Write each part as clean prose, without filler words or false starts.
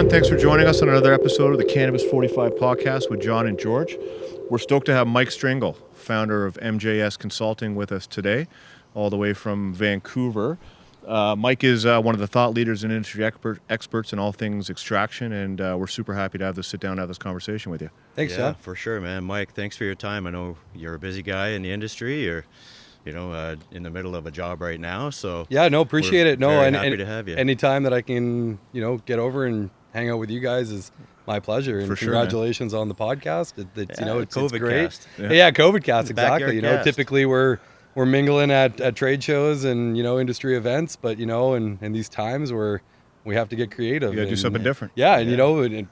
everyone. Thanks for joining us on another episode of the Cannabis 45 podcast with Jon and George. We're stoked to have Mike Stringile, founder of MJS Consulting, with us today, all the way from Vancouver. Mike is one of the thought leaders and industry experts in all things extraction, and we're super happy to have this sit down and have this conversation with you. Thanks, Jon. For sure, man. Mike, thanks for your time. I know you're a busy guy in the industry. You're in the middle of a job right now, so appreciate it. Happy to have you. Anytime that I can, get over and hang out with you guys is my pleasure. And congratulations on the podcast. It's COVID great. cast. Yeah, COVID cast, exactly. Cast. Typically we're mingling at trade shows and industry events, but in these times we have to get creative. You got to do something different. Yeah, and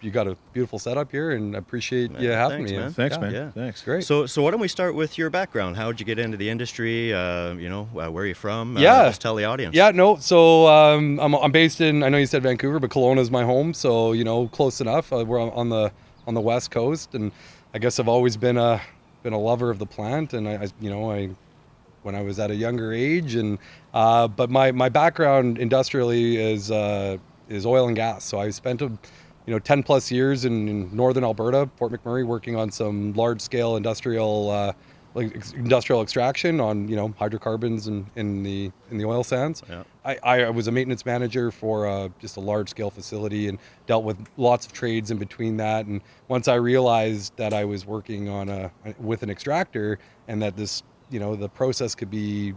you got a beautiful setup here, and I appreciate you having me. Man. Thanks, man. Yeah. Thanks. Great. So why don't we start with your background? How did you get into the industry? Where are you from? Just tell the audience. Yeah, no. So I'm based in, I know you said Vancouver, but Kelowna is my home. So close enough. We're on the West Coast, and I guess I've always been a lover of the plant, and I when I was at a younger age, and but my background industrially is oil and gas. So I spent 10 plus years in northern Alberta, Fort McMurray, working on some large scale industrial extraction on hydrocarbons in the oil sands. Yeah. I was a maintenance manager for just a large scale facility and dealt with lots of trades in between that. And once I realized that I was working with an extractor, and that this the process could be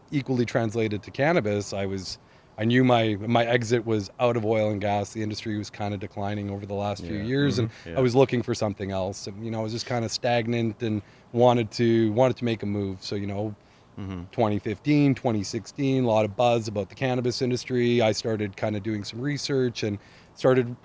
equally translated to cannabis, I knew my exit was out of oil and gas. The industry was kind of declining over the last few years, and I was looking for something else. And I was just kind of stagnant and wanted to make a move. So 2015, 2016, a lot of buzz about the cannabis industry. I started kind of doing some research and started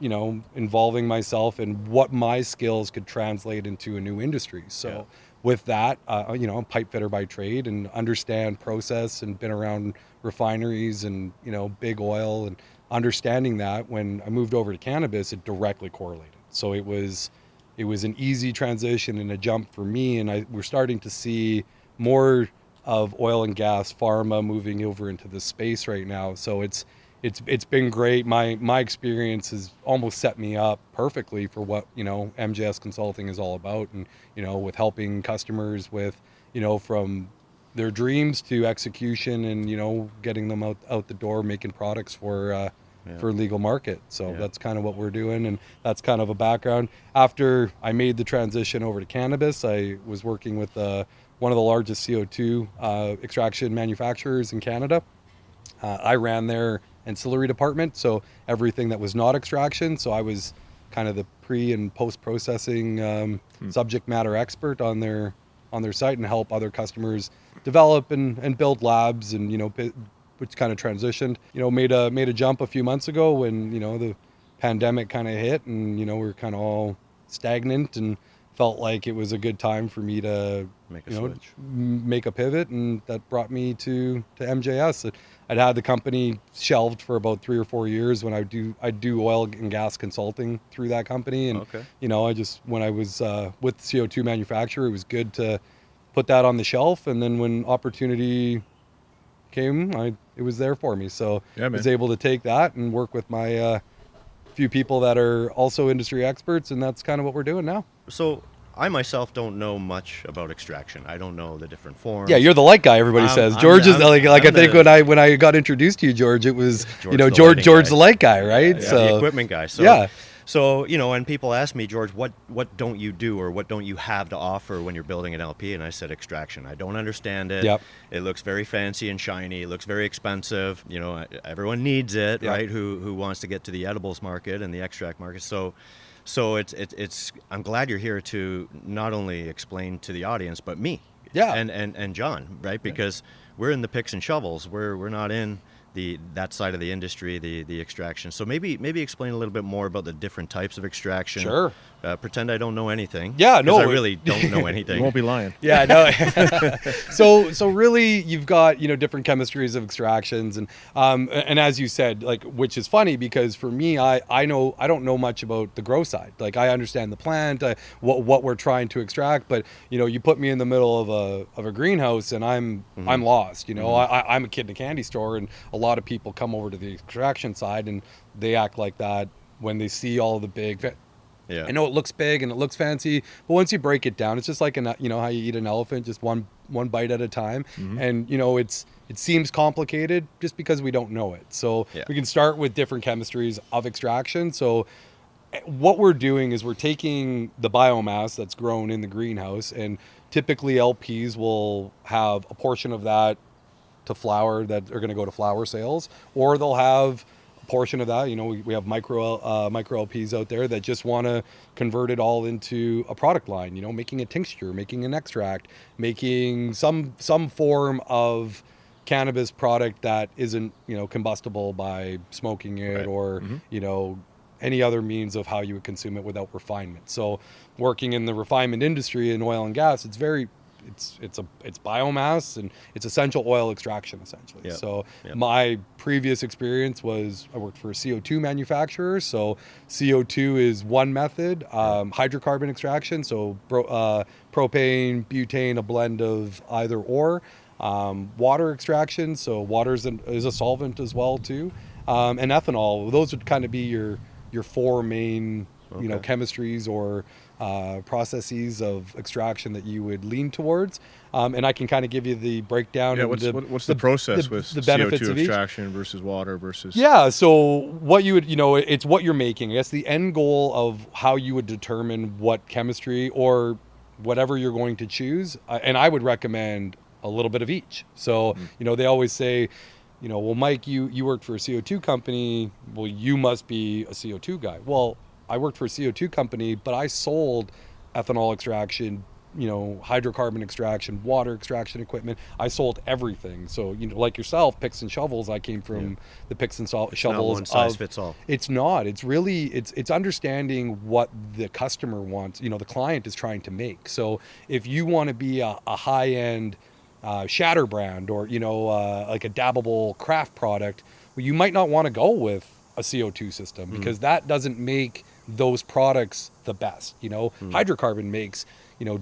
involving myself in what my skills could translate into a new industry. So with that, I'm a pipe fitter by trade and understand process, and been around refineries and big oil, and understanding that when I moved over to cannabis, it directly correlated. So it was an easy transition and a jump for me, and we're starting to see more of oil and gas pharma moving over into this space right now. So it's been great. My experience has almost set me up perfectly for what MJS Consulting is all about, and with helping customers with from their dreams to execution, and getting them out the door, making products for legal market. So that's kind of what we're doing, and that's kind of a background. After I made the transition over to cannabis, I was working with one of the largest CO2 extraction manufacturers in Canada. I ran their ancillary department, so everything that was not extraction. So I was kind of the pre and post processing subject matter expert on their site, and help other customers develop and build labs, and which kind of transitioned. Made a jump a few months ago when the pandemic kind of hit, and we were kind of all stagnant, and felt like it was a good time for me to make a pivot, and that brought me to MJS. I'd had the company shelved for about 3 or 4 years when I do oil and gas consulting through that company, and when I was with the CO2 manufacturer, it was good to put that on the shelf, and then when opportunity came, it was there for me. So I was able to take that and work with my few people that are also industry experts, and that's kind of what we're doing now. So I myself don't know much about extraction. I don't know the different forms. Yeah, you're the light guy. Everybody says George is I think when I got introduced to you, George, it was George the light guy, right? Yeah, so the equipment guy. So, So when people ask me, George, what don't you do, or what don't you have to offer when you're building an LP? And I said extraction. I don't understand it. Yep. It looks very fancy and shiny. It looks very expensive. Everyone needs it, right? Who wants to get to the edibles market and the extract market? So it's I'm glad you're here to not only explain to the audience, but me, and Jon, right? Because we're in the picks and shovels. We're not in that side of the industry, the extraction. So maybe explain a little bit more about the different types of extraction. Sure. Pretend I don't know anything. Yeah, no, I really don't know anything. You won't be lying. Yeah, no. So really, you've got different chemistries of extractions, and as you said, which is funny because for me, I don't know much about the grow side. I understand the plant, what we're trying to extract, but you put me in the middle of a greenhouse, and I'm lost. I'm a kid in a candy store, and a lot of people come over to the extraction side, and they act like that when they see all the big. Yeah. I know it looks big and it looks fancy, but once you break it down, it's just like how you eat an elephant, just one bite at a time. And it seems complicated just because we don't know it. So we can start with different chemistries of extraction. So what we're doing is we're taking the biomass that's grown in the greenhouse, and typically LPs will have a portion of that to flower that are going to go to flower sales, or they'll have portion of that, we have micro LPs out there that just want to convert it all into a product line, making a tincture, making an extract, making some form of cannabis product that isn't, combustible by smoking it or, any other means of how you would consume it without refinement. So working in the refinement industry in oil and gas, it's biomass and it's essential oil extraction essentially. Yep. So Yep. my previous experience was I worked for a CO2 manufacturer. So CO2 is one method, hydrocarbon extraction. So propane, butane, a blend of either or. Water extraction. So water is a solvent as well too. And ethanol. Those would kind of be your four main chemistries or processes of extraction that you would lean towards, and I can kind of give you the breakdown. Yeah, what's the process with the benefits CO2 of each? extraction versus water versus? Yeah, so what you would, it's what you're making. I guess the end goal of how you would determine what chemistry or whatever you're going to choose, and I would recommend a little bit of each. So they always say, well, Mike, you worked for a CO2 company. Well, you must be a CO2 guy. Well, I worked for a CO2 company, but I sold ethanol extraction, hydrocarbon extraction, water extraction equipment. I sold everything. So, like yourself, picks and shovels. I came from the picks and shovels. Not one size fits all. It's not. It's really, it's understanding what the customer wants, the client is trying to make. So if you want to be a high-end shatter brand or, like a dabbable craft product, well, you might not want to go with a CO2 system because that doesn't make those products the best. Hydrocarbon makes,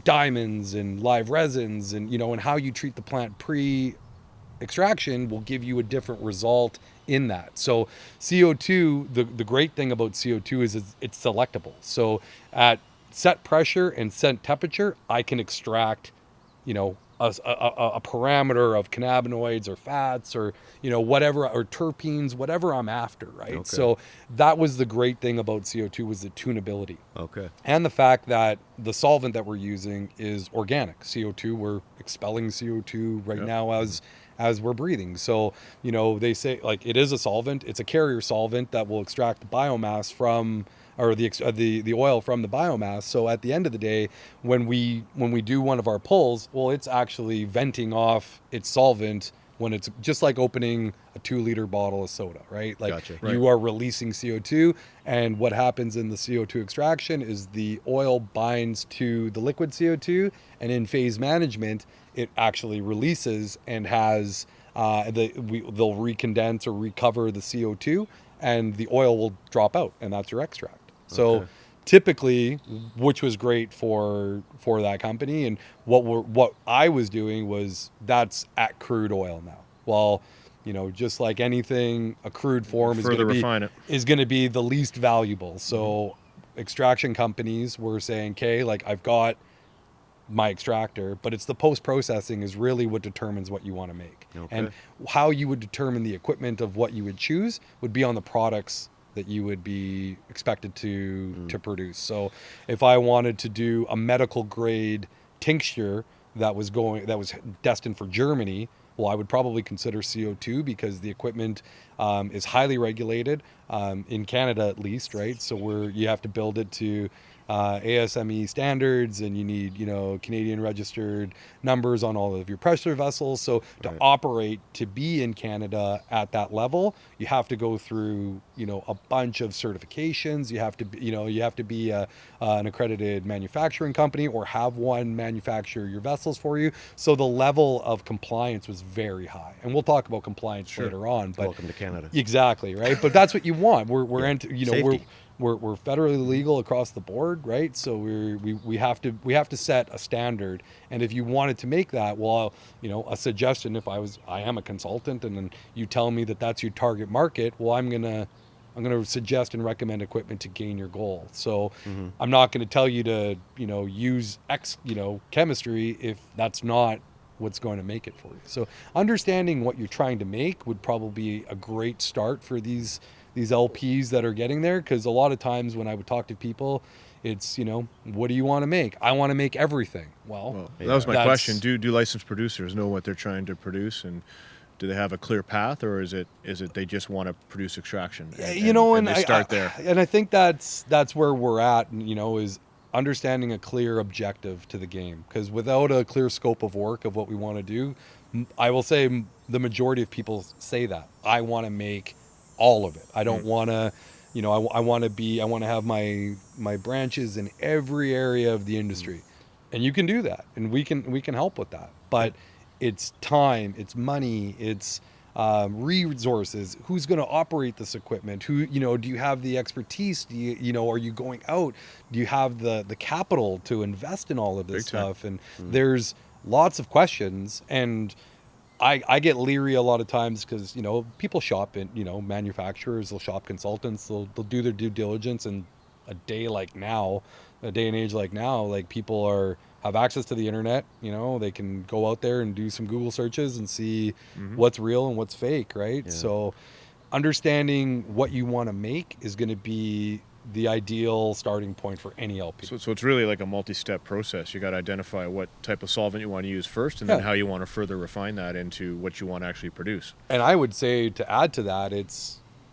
diamonds and live resins and, and how you treat the plant pre-extraction will give you a different result in that. So CO2, the great thing about CO2 is it's selectable. So at set pressure and set temperature, I can extract, a parameter of cannabinoids or fats or whatever, or terpenes, whatever I'm after, right? Okay. So that was the great thing about CO2 was the tunability. Okay. And the fact that the solvent that we're using is organic. CO2, we're expelling CO2 right now as we're breathing. So, they say like it is a solvent, it's a carrier solvent that will extract the biomass from or the oil from the biomass. So at the end of the day, when we do one of our pulls, well, it's actually venting off its solvent when it's just like opening a 2-liter bottle of soda, right? Like Gotcha. you are releasing CO2, and what happens in the CO2 extraction is the oil binds to the liquid CO2, and in phase management, it actually releases and has they'll recondense or recover the CO2, and the oil will drop out, and that's your extract. So typically, which was great for that company, and what I was doing was that's at crude oil now. Well, just like anything, a crude form is going to be the least valuable. So extraction companies were saying, okay, like I've got my extractor, but it's the post-processing is really what determines what you want to make. Okay. And how you would determine the equipment of what you would choose would be on the products that you would be expected to produce. So if I wanted to do a medical grade tincture that was destined for Germany, well, I would probably consider CO2 because the equipment is highly regulated in Canada at least, right? So you have to build it to ASME standards, and you need, Canadian registered numbers on all of your pressure vessels. So to operate, to be in Canada at that level, you have to go through, a bunch of certifications. You have to be an accredited manufacturing company or have one manufacture your vessels for you. So the level of compliance was very high, and we'll talk about compliance later on. But welcome to Canada. Exactly, right? But that's what you want. Safety. We're federally legal across the board, right? So we have to set a standard. And if you wanted to make that, well, a suggestion, if I am a consultant and then you tell me that that's your target market, well, I'm gonna I'm going to suggest and recommend equipment to gain your goal. So I'm not going to tell you to, use X, chemistry if that's not what's going to make it for you. So understanding what you're trying to make would probably be a great start for these LPs that are getting there. Because a lot of times when I would talk to people, it's, what do you want to make? I want to make everything. Well, that was my question. Do licensed producers know what they're trying to produce, and do they have a clear path, or is it they just want to produce extraction? And they start there. And I think that's where we're at, is understanding a clear objective to the game. Because without a clear scope of work of what we want to do, I will say the majority of people say that I want to make all of it. I don't want to, I want to have my branches in every area of the industry, and you can do that, and we can help with that. But it's time, it's money, it's resources. Who's going to operate this equipment? Who, do you have the expertise? Do you, are you going out? Do you have the capital to invest in all of this stuff? And there's lots of questions, and I get leery a lot of times because, people shop in, manufacturers, they'll shop consultants, they'll do their due diligence. And a day and age like now, like people have access to the internet, they can go out there and do some Google searches and see what's real and what's fake, right? Yeah. So understanding what you want to make is going to be the ideal starting point for any LP. So it's really like a multi-step process. You got to identify what type of solvent you want to use first, and then how you want to further refine that into what you want to actually produce. And I would say, to add to that,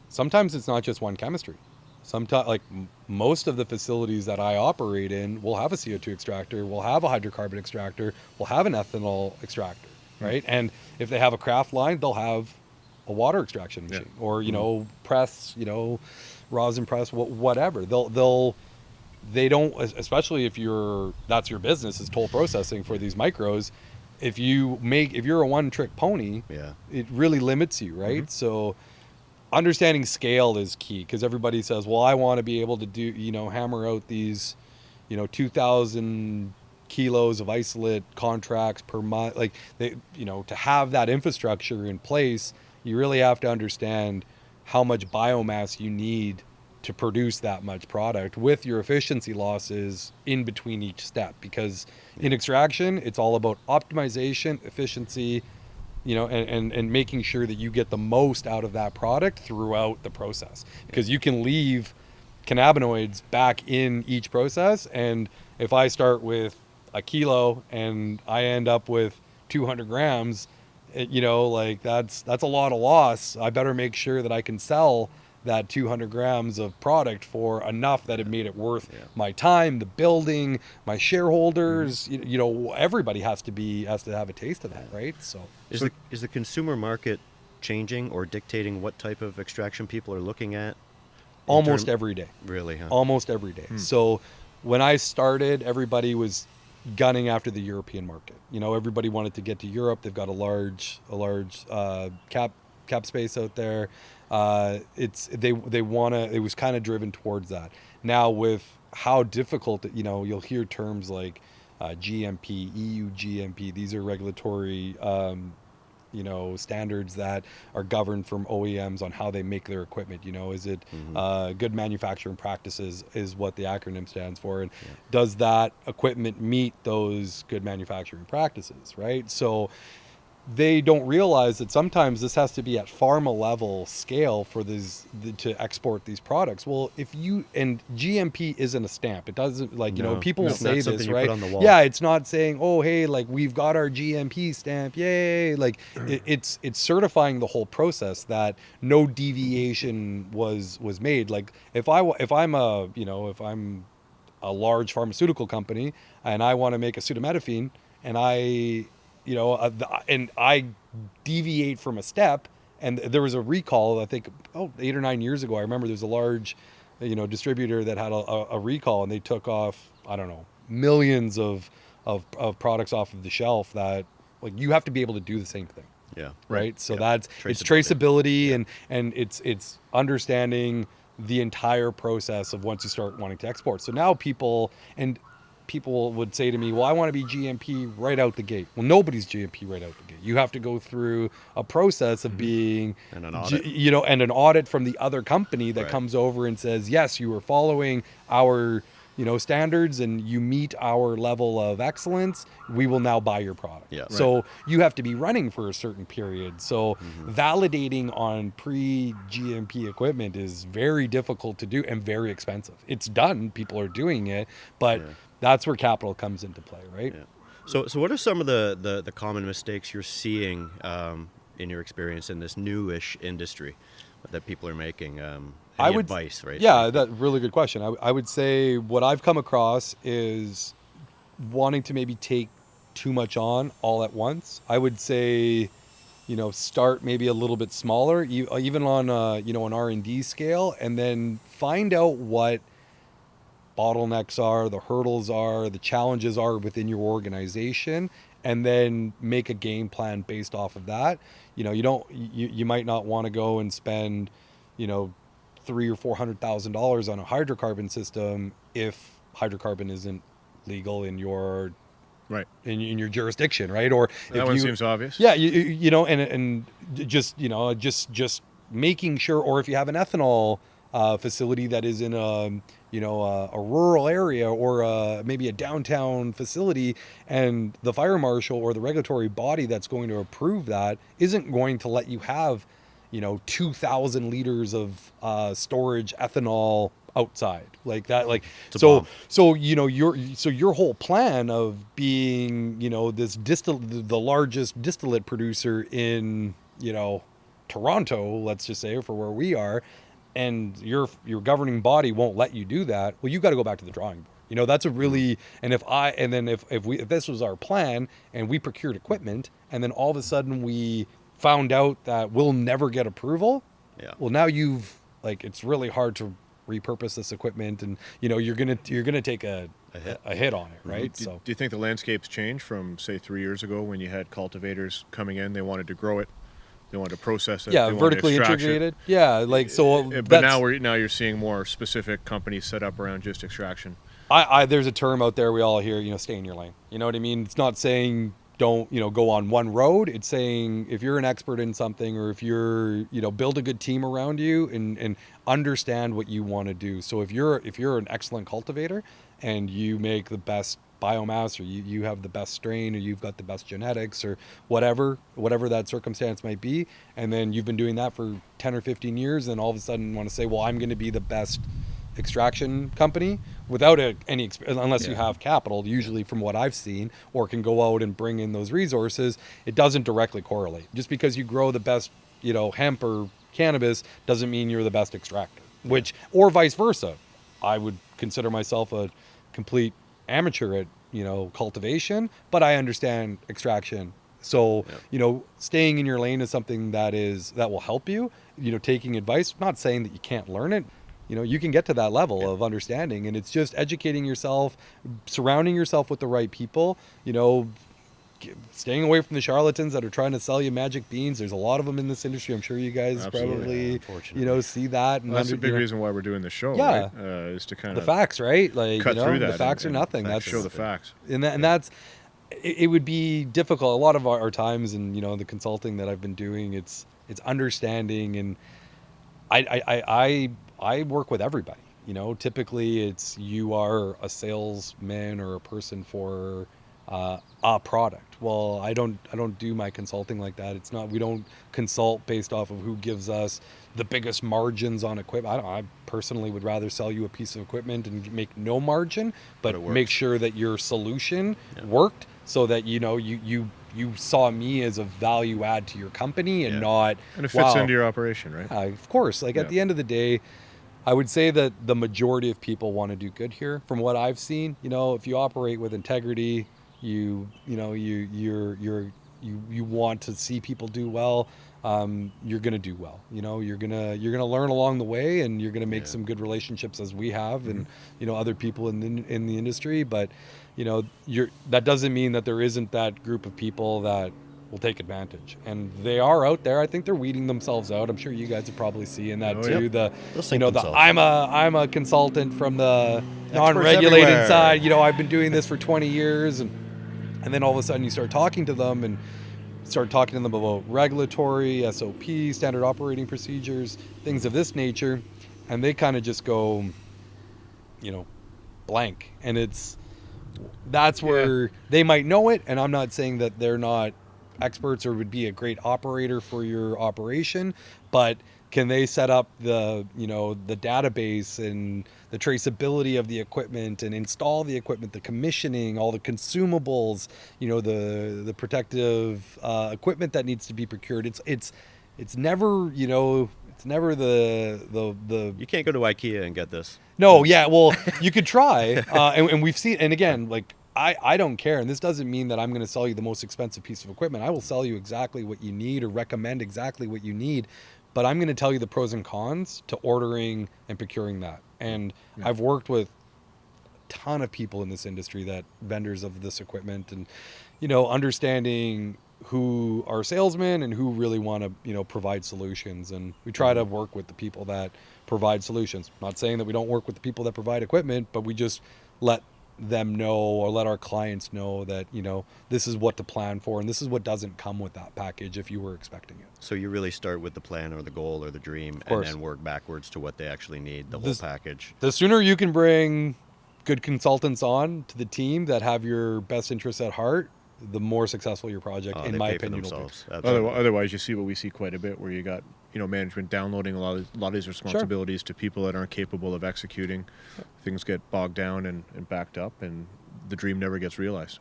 sometimes it's not just one chemistry. Sometimes, like most of the facilities that I operate in will have a CO2 extractor, will have a hydrocarbon extractor, will have an ethanol extractor, right? And if they have a craft line, they'll have a water extraction machine, or press, rosin press, whatever. They don't, especially if that's your business, is toll processing for these micros. If you're a one-trick pony, it really limits you, right? So understanding scale is key, because everybody says, well, I want to be able to do, hammer out these, 2,000 kilos of isolate contracts per month. Like, to have that infrastructure in place, you really have to understand how much biomass you need to produce that much product, with your efficiency losses in between each step. Because in extraction, it's all about optimization, efficiency, and making sure that you get the most out of that product throughout the process. Because you can leave cannabinoids back in each process, and if I start with a kilo and I end up with 200 grams, that's a lot of loss. I better make sure that I can sell that 200 grams of product for enough that it made it worth my time, the building, my shareholders. Everybody has to have a taste of that, right? So is the consumer market changing or dictating what type of extraction people are looking at? Almost every day. Really, huh? Almost every day. So when I started, everybody was gunning after the European market. Everybody wanted to get to Europe. They've got a large cap space out there. It was kind of driven towards that. Now, with how difficult, you'll hear terms like GMP, EU GMP. These are regulatory, standards that are governed from OEMs on how they make their equipment. Is it good manufacturing practices is what the acronym stands for, and does that equipment meet those good manufacturing practices, right? So they don't realize that sometimes this has to be at pharma level scale for to export these products. Well, and GMP isn't a stamp. It doesn't, people will say this, right? Yeah, it's not saying, oh, hey, we've got our GMP stamp, yay! It's certifying the whole process that no deviation was made. If I'm a large pharmaceutical company and I want to make acetaminophen, and and I deviate from a step, and there was a recall, I think, 8 or 9 years ago. I remember there's a large, distributor that had a recall, and they took off, I don't know, millions of products off of the shelf that, you have to be able to do the same thing. Yeah. Right. So it's traceability, and it's understanding the entire process of once you start wanting to export. So now people, and people would say to me, well, I want to be GMP right out the gate. Well, nobody's GMP right out the gate. You have to go through a process of being, And an audit. and an audit from the other company that Right. comes over and says, yes, you are following our, standards and you meet our level of excellence. We will now buy your product. Yeah. So you have to be running for a certain period. So validating on pre-GMP equipment is very difficult to do and very expensive. It's done. People are doing it, but that's where capital comes into play, right? Yeah. So what are some of the common mistakes you're seeing in your experience in this newish industry that people are making? Any advice, right? Yeah, that's a really good question. I would say what I've come across is wanting to maybe take too much on all at once. I would say, start maybe a little bit smaller, even on an R&D scale, and then find out what bottlenecks are, the hurdles are, the challenges are within your organization, and then make a game plan based off of that. You might not want to go and spend, $300,000 or $400,000 on a hydrocarbon system if hydrocarbon isn't legal in your Right. in your jurisdiction, right? Or That if one you, seems obvious. yeah, and just making sure, or if you have an ethanol facility that is in a rural area or maybe a downtown facility, and the fire marshal or the regulatory body that's going to approve that isn't going to let you have 2,000 liters of storage ethanol outside like that. Like, so your whole plan of being, the largest distillate producer in, Toronto, let's just say, for where we are, and your governing body won't let you do that. Well, you got to go back to the drawing board. That's a really, and if this was our plan and we procured equipment and then all of a sudden we found out that we'll never get approval. Yeah. Well, now it's really hard to repurpose this equipment, and you're gonna take a hit on it, right? Do So you think the landscape's changed from, say, 3 years ago when you had cultivators coming in, they wanted to grow it, they wanted to process it, yeah, they wanted vertically to extract it. integrated. Yeah, But now you're seeing more specific companies set up around just extraction. There's a term out there we all hear, stay in your lane. You know what I mean? It's not saying don't, go on one road. It's saying if you're an expert in something, or if you're, build a good team around you and understand what you want to do. So if you're an excellent cultivator and you make the best biomass, or you have the best strain, or you've got the best genetics, or whatever that circumstance might be, and then you've been doing that for 10 or 15 years, and all of a sudden want to say, well, I'm going to be the best extraction company without any unless you have capital, usually from what I've seen, or can go out and bring in those resources, it doesn't directly correlate. Just because you grow the best, hemp or cannabis doesn't mean you're the best extractor, or vice versa. I would consider myself a complete amateur at, cultivation, but I understand extraction. So, staying in your lane is something that will help you, taking advice, not saying that you can't learn it. You can get to that level of understanding, and it's just educating yourself, surrounding yourself with the right people, staying away from the charlatans that are trying to sell you magic beans. There's a lot of them in this industry. I'm sure you guys probably, see that. And that's a big reason why we're doing this show, yeah, right? Is to kind the of facts, right? Like, cut through that. The facts are nothing. That's show the facts. And that's, it would be difficult. A lot of our times, and the consulting that I've been doing, it's understanding, and I work with everybody. Typically it's, you are a salesman or a person for a product. Well, I don't do my consulting like that. It's not, we don't consult based off of who gives us the biggest margins on equipment. I personally would rather sell you a piece of equipment and make no margin, but make sure that your solution worked, so that you saw me as a value add to your company, and not, and it fits into your operation, right? Of course. At the end of the day, I would say that the majority of people want to do good here. From what I've seen, if you operate with integrity, you want to see people do well, you're going to do well. You're going to learn along the way, and you're going to make some good relationships, as we have, and other people in the industry. But that doesn't mean that there isn't that group of people that will take advantage, and they are out there. I think they're weeding themselves out. I'm sure you guys are probably seeing that too. Yep. The I'm a consultant from the Experts non-regulated everywhere. side. I've been doing this for 20 years, and then all of a sudden you start talking to them and start talking to them about regulatory, SOP, standard operating procedures, things of this nature, and they kind of just go, blank. And that's where they might know it, and I'm not saying that they're not experts or would be a great operator for your operation, but can they set up the database and the traceability of the equipment and install the equipment, the commissioning, all the consumables, the protective equipment that needs to be procured. It's never, it's never the You can't go to IKEA and get this. No, yeah, well, you could try, and we've seen, and again, like, I don't care, and this doesn't mean that I'm going to sell you the most expensive piece of equipment. I will sell you exactly what you need or recommend exactly what you need, but I'm going to tell you the pros and cons to ordering and procuring that. And I've worked with a ton of people in this industry, that vendors of this equipment, and understanding who are salesmen and who really want to provide solutions. And we try to work with the people that provide solutions. Not saying that we don't work with the people that provide equipment, but we just let them know, or let our clients know, that this is what to plan for, and this is what doesn't come with that package if you were expecting it. So you really start with the plan or the goal or the dream, and then work backwards to what they actually need, the whole package. The sooner you can bring good consultants on to the team that have your best interests at heart, the more successful your project, in my opinion, will be. Otherwise, you see what we see quite a bit, where you got management downloading a lot of these responsibilities to people that aren't capable of executing. Things get bogged down and backed up, and the dream never gets realized,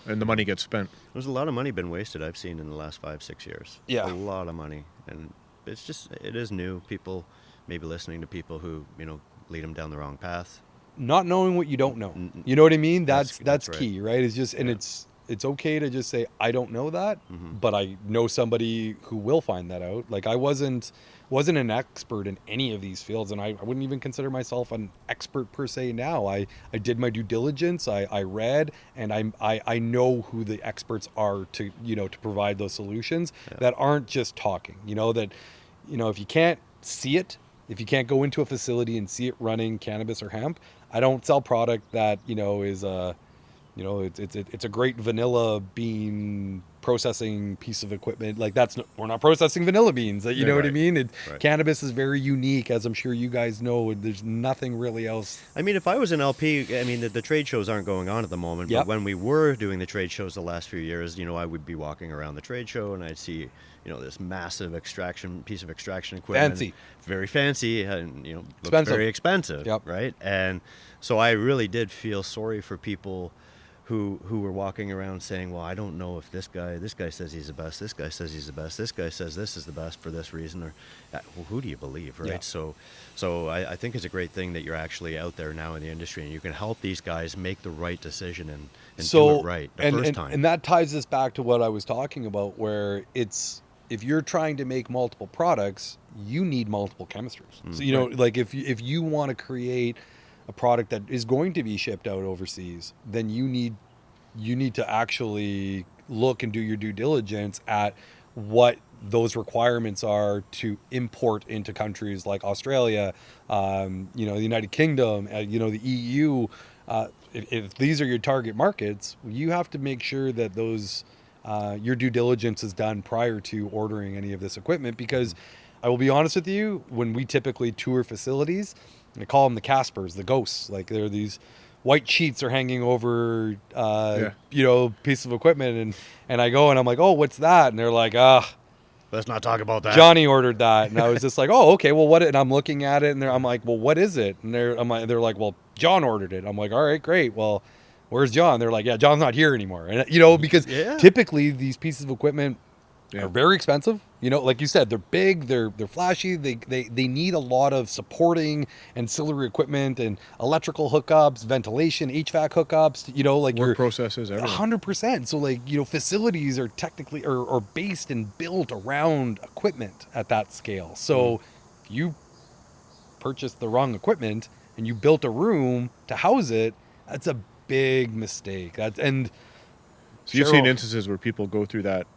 and the money gets spent. There's a lot of money been wasted, I've seen, in the last 5-6 years. Yeah, a lot of money, and it is new. People maybe listening to people who lead them down the wrong path, not knowing what you don't know. You know what I mean? That's right. key, right? It's just, and it's okay to just say, I don't know that, but I know somebody who will find that out. Like, I wasn't an expert in any of these fields, and I wouldn't even consider myself an expert per se now. I did my due diligence, I read, and I know who the experts are to provide those solutions that aren't just talking. That if you can't see it, if you can't go into a facility and see it running cannabis or hemp, I don't sell product that is it's a great vanilla bean processing piece of equipment. Like, we're not processing vanilla beans. You know what I mean? Cannabis is very unique, as I'm sure you guys know. There's nothing really else. I mean, if I was an LP, the trade shows aren't going on at the moment, but when we were doing the trade shows the last few years, I would be walking around the trade show and I'd see, this massive piece of extraction equipment. Fancy. Very fancy, and, looks expensive. very expensive, right? And so I really did feel sorry for people who were walking around saying, well, I don't know if this guy says he's the best, this guy says he's the best, this guy says this is the best for this reason, or well, who do you believe, right? So I think it's a great thing that you're actually out there now in the industry, and you can help these guys make the right decision and do it right the first time. And that ties us back to what I was talking about, where if you're trying to make multiple products, you need multiple chemistries. So, like, if you want to create a product that is going to be shipped out overseas, then you need to actually look and do your due diligence at what those requirements are to import into countries like Australia, the United Kingdom, the EU. If these are your target markets, you have to make sure that those your due diligence is done prior to ordering any of this equipment, because I will be honest with you, when we typically tour facilities, I call them the Caspers, the ghosts. Like, they're these white sheets are hanging over, piece of equipment. And I go and I'm like, oh, what's that? And they're like, let's not talk about that. Johnny ordered that. And I was just like, oh, okay, well, what? And I'm looking at it, and I'm like, well, what is it? And they're like, well, John ordered it. I'm like, all right, great. Well, where's John? They're like, yeah, John's not here anymore. And, because typically these pieces of equipment are very expensive. Like you said, they're big, they're flashy, they need a lot of supporting ancillary equipment and electrical hookups, ventilation, HVAC hookups, like work processes, everything. 100%. So, like, facilities are technically or based and built around equipment at that scale. So if you purchase the wrong equipment and you built a room to house it, that's a big mistake. So you've seen instances where people go through that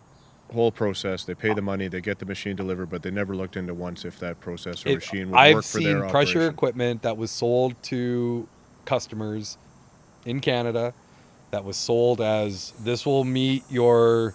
whole process. They pay the money, they get the machine delivered, but they never looked into once if that process or machine would work for their operation. I've seen pressure equipment that was sold to customers in Canada that was sold as, this will meet your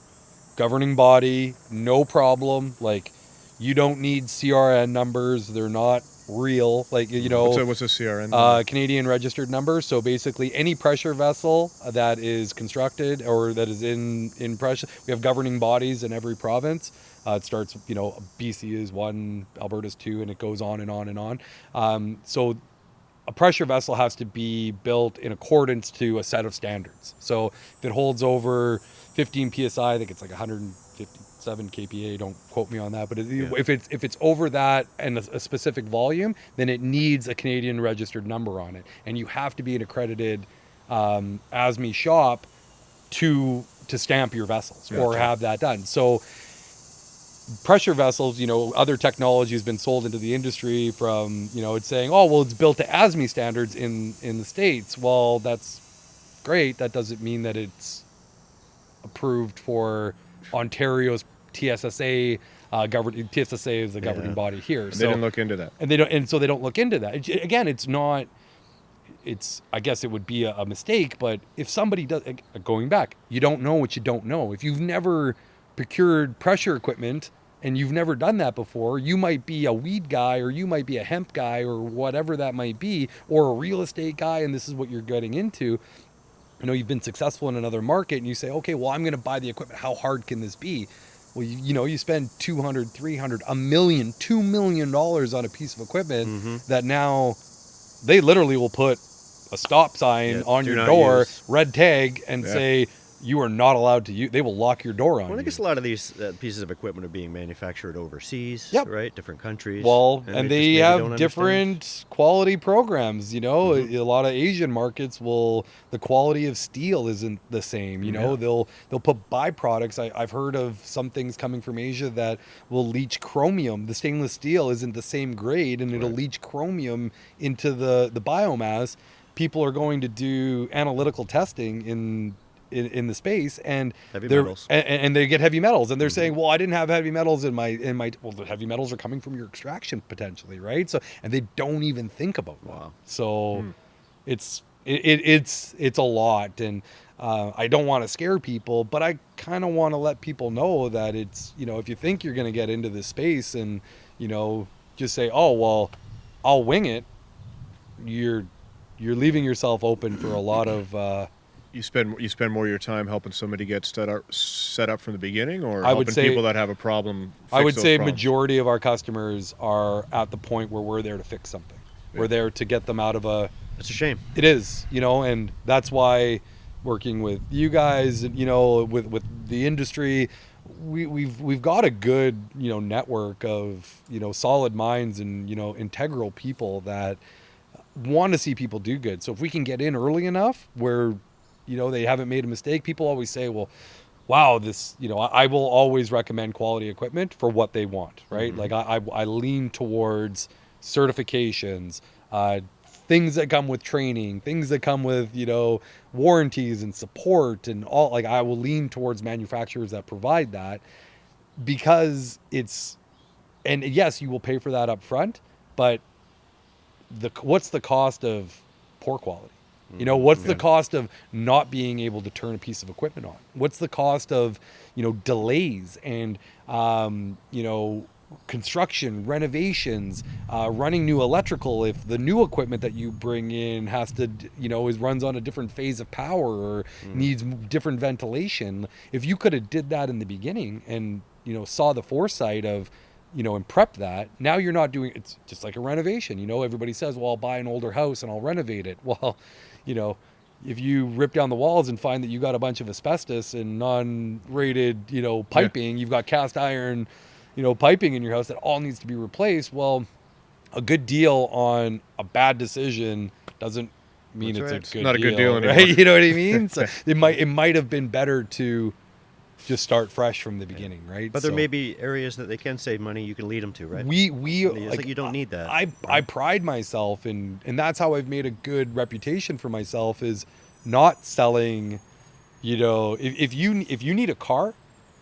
governing body, no problem. Like, you don't need CRN numbers. They're not real. Like, you know. What's a CRN number? Canadian registered number. So basically any pressure vessel that is constructed or that is in pressure, we have governing bodies in every province. It starts, you know, BC is 1, Alberta's 2, and it goes on and on and on. So a pressure vessel has to be built in accordance to a set of standards. So if it holds over 15 PSI, I think it's like 157 kPa, don't quote me on that, but if it's over that and a specific volume, then it needs a Canadian registered number on it. And you have to be an accredited ASME shop to stamp your vessels or have that done. So pressure vessels, you know, other technology has been sold into the industry from, you know, it's saying, oh, well, it's built to ASME standards in the States. Well, that's great. That doesn't mean that it's approved for Ontario's TSSA. TSSA is the governing body here. And they didn't look into that. And so they don't look into that. Again, it's not, I guess it would be a mistake, but if somebody does, going back, you don't know what you don't know. If you've never procured pressure equipment and you've never done that before, you might be a weed guy or you might be a hemp guy or whatever that might be, or a real estate guy, and this is what you're getting into. You know, you've been successful in another market and you say, okay, well, I'm going to buy the equipment. How hard can this be? Well, you know, you spend $200, $300, $1 million, $2 million on a piece of equipment that now they literally will put a stop sign on your door, red tag, and say, you are not allowed to use. They will lock your door on you. Well, I guess a lot of these pieces of equipment are being manufactured overseas, right? Different countries. Well, and they have different quality programs. You know, a lot of Asian markets the quality of steel isn't the same. You know, they'll put byproducts. I've heard of some things coming from Asia that will leach chromium. The stainless steel isn't the same grade, and it'll leach chromium into the biomass. People are going to do analytical testing in the space, and and they get heavy metals, and they're saying, well, I didn't have heavy metals in my well, the heavy metals are coming from your extraction potentially, right? So, and they don't even think about that. So it's a lot, and I don't want to scare people, but I kind of want to let people know that it's, you know, if you think you're going to get into this space and, you know, just say, oh, well, I'll wing it, you're leaving yourself open for a lot of You spend more of your time helping somebody get set up from the beginning, or helping people that have a problem fix I would say problems? Majority of our customers are at the point where we're there to fix something. We're there to get them out of a... It's a shame. It is, you know, and that's why working with you guys, you know, with the industry, we've got a good, you know, network of, you know, solid minds and, you know, integral people that want to see people do good. So if we can get in early enough where, you know, they haven't made a mistake. People always say, well, wow, this, you know, I will always recommend quality equipment for what they want, right? Like I lean towards certifications, things that come with training, things that come with, you know, warranties and support and all. Like I will lean towards manufacturers that provide that, because it's, and yes, you will pay for that up front, but what's the cost of poor quality? You know, what's the cost of not being able to turn a piece of equipment on? What's the cost of, you know, delays and, you know, construction, renovations, running new electrical if the new equipment that you bring in has to, you know, runs on a different phase of power or needs different ventilation. If you could have did that in the beginning and, you know, saw the foresight of, you know, and prepped that, now you're not doing, it's just like a renovation. You know, everybody says, well, I'll buy an older house and I'll renovate it. Well, you know, if you rip down the walls and find that you got a bunch of asbestos and non-rated, you know, piping, you've got cast iron, you know, piping in your house that all needs to be replaced. Well, a good deal on a bad decision doesn't mean it's a good deal. Not a good deal anymore. Right? You know what I mean? So it might have been better to just start fresh from the beginning, right? But there may be areas that they can save money. You can lead them to, right? Like you don't need that. I pride myself in, and that's how I've made a good reputation for myself, is not selling. You know, if you need a car,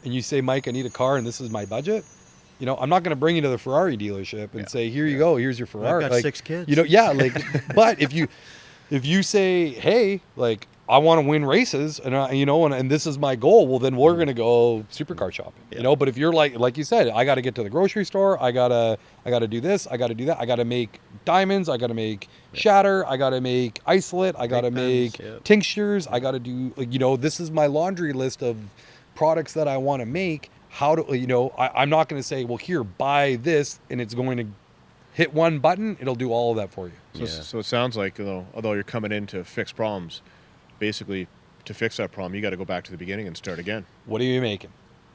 and you say, Mike, I need a car and this is my budget, you know, I'm not going to bring you to the Ferrari dealership and say, here you go, here's your Ferrari. I've got like, 6 kids. You know, yeah, like, but if you say, hey, like, I want to win races, and and this is my goal, well, then we're going to go supercar shopping, you know. But if you're like you said, I got to get to the grocery store, I gotta do this, I gotta do that, I gotta make diamonds, I gotta make shatter, I gotta make isolate, I gotta make tinctures, I gotta do, you know, this is my laundry list of products that I want to make. How do you know? I'm not going to say, well, here, buy this, and it's going to hit one button, it'll do all of that for you. So it sounds like, although you're coming in to fix problems, basically to fix that problem, you got to go back to the beginning and start again. What are you making?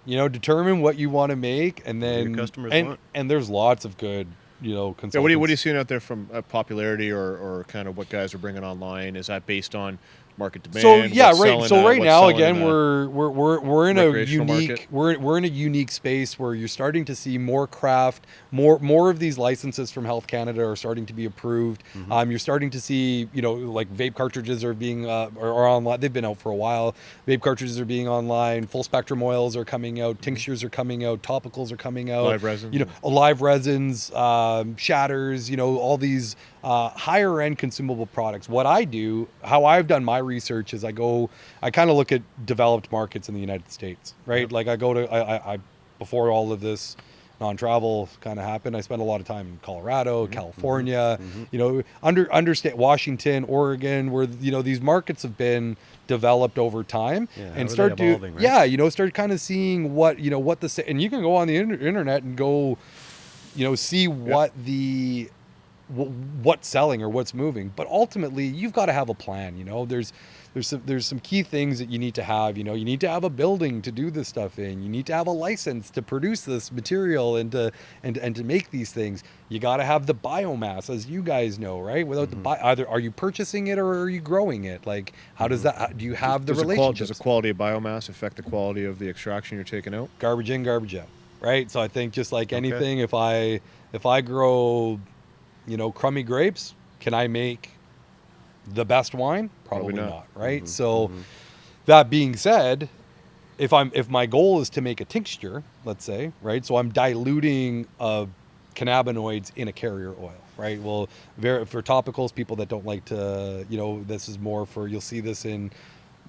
You know, determine what you want to make, and then your customers want. And there's lots of good, you know, consultants. Yeah, what are you seeing out there from popularity or kind of what guys are bringing online? Is that based on market demand? So yeah, right. So right now, again, we're in a unique we're in a unique space where you're starting to see more craft, more of these licenses from Health Canada are starting to be approved. You're starting to see, you know, like vape cartridges are being are online. They've been out for a while. Vape cartridges are being online. Full spectrum oils are coming out. Tinctures are coming out. Topicals are coming out. Live resins. You know, live resins, shatters. You know, all these higher end consumable products. What I do, how I've done my research is I kind of look at developed markets in the United States, right? Yep. Like I before all of this non-travel kind of happened, I spent a lot of time in Colorado, California, you know, understand Washington, Oregon, where, you know, these markets have been developed over time, and start kind of seeing what, you know, what and you can go on the internet and go, you know, see what what's selling or what's moving, but ultimately you've got to have a plan. You know, there's some key things that you need to have. You know, you need to have a building to do this stuff in. You need to have a license to produce this material and to make these things. You got to have the biomass, as you guys know, right? Without either are you purchasing it or are you growing it? Like, how does that? Do you have the relationships? Does the quality of biomass affect the quality of the extraction you're taking out? Garbage in, garbage out, right? So I think just like anything, if I grow, you know, crummy grapes, can I make the best wine? Probably not, right? So that being said, if my goal is to make a tincture, let's say, right? So I'm diluting cannabinoids in a carrier oil, right? Well, for topicals, people that don't like to, you know, this is more for, you'll see this in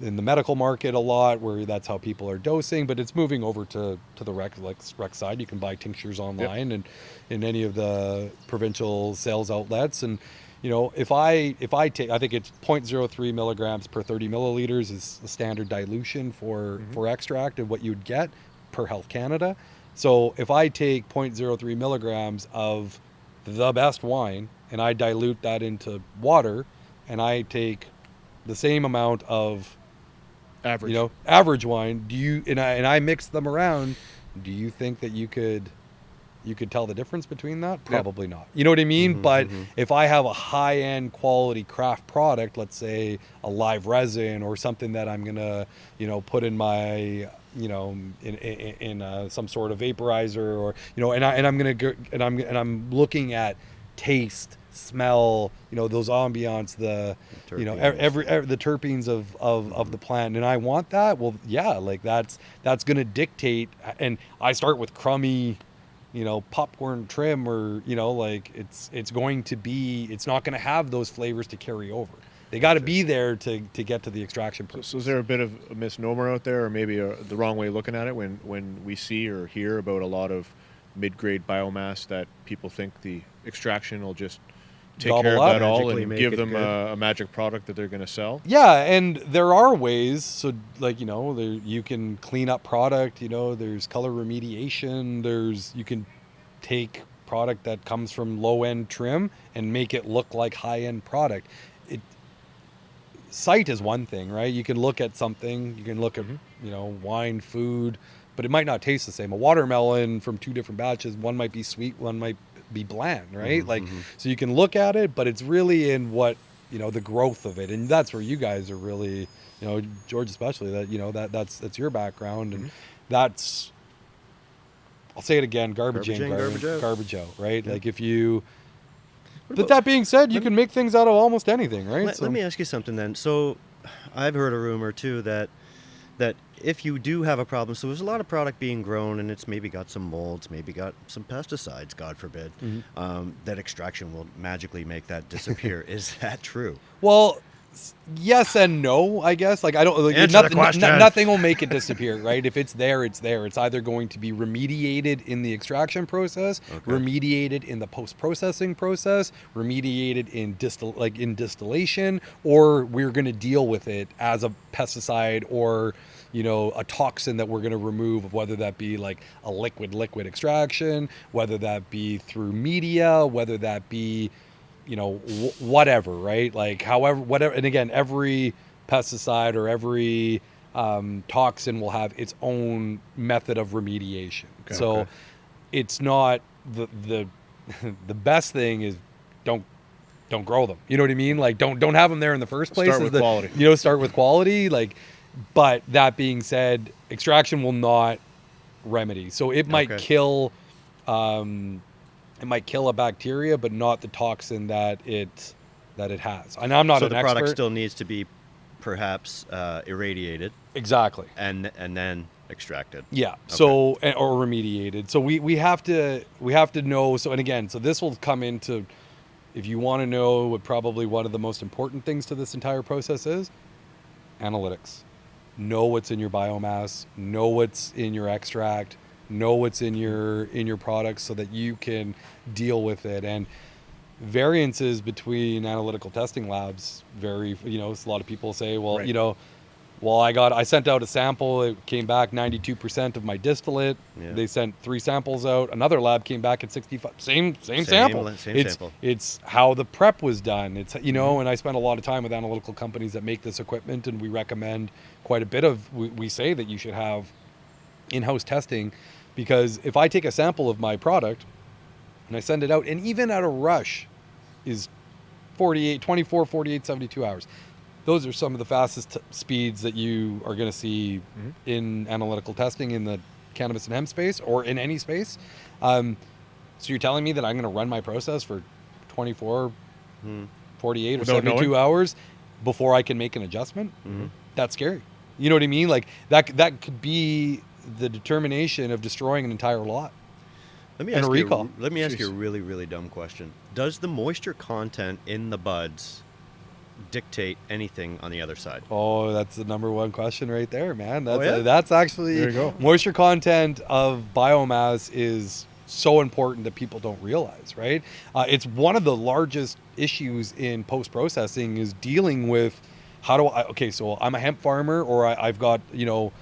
the medical market a lot, where that's how people are dosing, but it's moving over to the rec side. You can buy tinctures online and in any of the provincial sales outlets. And, you know, if I take, I think it's 0.03 milligrams per 30 milliliters is the standard dilution for extract and what you'd get per Health Canada. So if I take 0.03 milligrams of the best wine and I dilute that into water, and I take the same amount of average wine, and I mix them around, do you think that you could tell the difference between that? Probably not. You know what I mean? But if I have a high-end quality craft product, let's say a live resin or something that I'm gonna, you know, put in my, you know, in some sort of vaporizer, or, you know, and I'm gonna go, and I'm looking at taste, smell, you know, those ambiance, the you know, every the terpenes of the plant, and I want that. Well, yeah, like that's going to dictate. And I start with crummy, you know, popcorn trim, or, you know, like it's not going to have those flavors to carry over. They got to be there to get to the extraction process. So is there a bit of a misnomer out there, or maybe the wrong way of looking at it, when we see or hear about a lot of mid-grade biomass, that people think the extraction will just take care of that all and give them a magic product that they're going to sell? Yeah, and there are ways. So, like, you know, you can clean up product. You know, there's color remediation. You can take product that comes from low-end trim and make it look like high-end product. Sight is one thing, right? You can look at something. You can look at, you know, wine, food, but it might not taste the same. A watermelon from 2 different batches, one might be sweet, one might be bland, right? So you can look at it, but it's really in what, you know, the growth of it. And that's where you guys are really, you know, George especially, that, you know, that's your background. And that's, I'll say it again, garbage in, garbage out, right? Yeah. Like, if you, but that being said, you can make things out of almost anything, right? Let me ask you something then. So I've heard a rumor too that that if you do have a problem, so there's a lot of product being grown and it's maybe got some molds, maybe got some pesticides, God forbid, that extraction will magically make that disappear. Is that true? Well, yes and no, I guess. Like, I don't, like, Answer the question. nothing will make it disappear, right? If it's there, it's there. It's either going to be remediated in the extraction process, remediated in the post-processing process, remediated in distillation, or we're going to deal with it as a pesticide or, you know, a toxin that we're going to remove, whether that be like a liquid extraction, whether that be through media, whether that be, you know, whatever, right? Like, however, whatever. And again, every pesticide or every toxin will have its own method of remediation. So it's not the best thing is don't grow them. You know what I mean? Like, don't have them there in the first place. Start with quality. You know, start with quality. Like, but that being said, extraction will not remedy. So it might kill. It might kill a bacteria, but not the toxin that it has. And I'm not an expert. So the product still needs to be perhaps irradiated. Exactly. And then extracted. Yeah. So or remediated. So we have to know. So, and again, so this will come into, if you want to know what probably one of the most important things to this entire process is, analytics. Know what's in your biomass. Know what's in your extract. Know what's in your products so that you can deal with it. And variances between analytical testing labs vary. You know, a lot of people say, well, you know, well, I sent out a sample, it came back 92% of my distillate. They sent 3 samples out. Another lab came back at 65. Same sample. Sample. It's how the prep was done. It's, you know, and I spend a lot of time with analytical companies that make this equipment, and we recommend quite a bit of. We say that you should have in-house testing. Because if I take a sample of my product and I send it out, and even at a rush is 24, 48, 72 hours. Those are some of the fastest speeds that you are going to see in analytical testing in the cannabis and hemp space or in any space. So you're telling me that I'm going to run my process for 24, 48 or 72 hours before I can make an adjustment? That's scary. You know what I mean? Like that could be the determination of destroying an entire lot. Let me ask you a really, really dumb question. Does the moisture content in the buds dictate anything on the other side? Oh, that's the number one question right there, man. That's actually, there you go. Moisture content of biomass is so important that people don't realize, right? It's one of the largest issues in post-processing is dealing with so I'm a hemp farmer, or I've got, you know,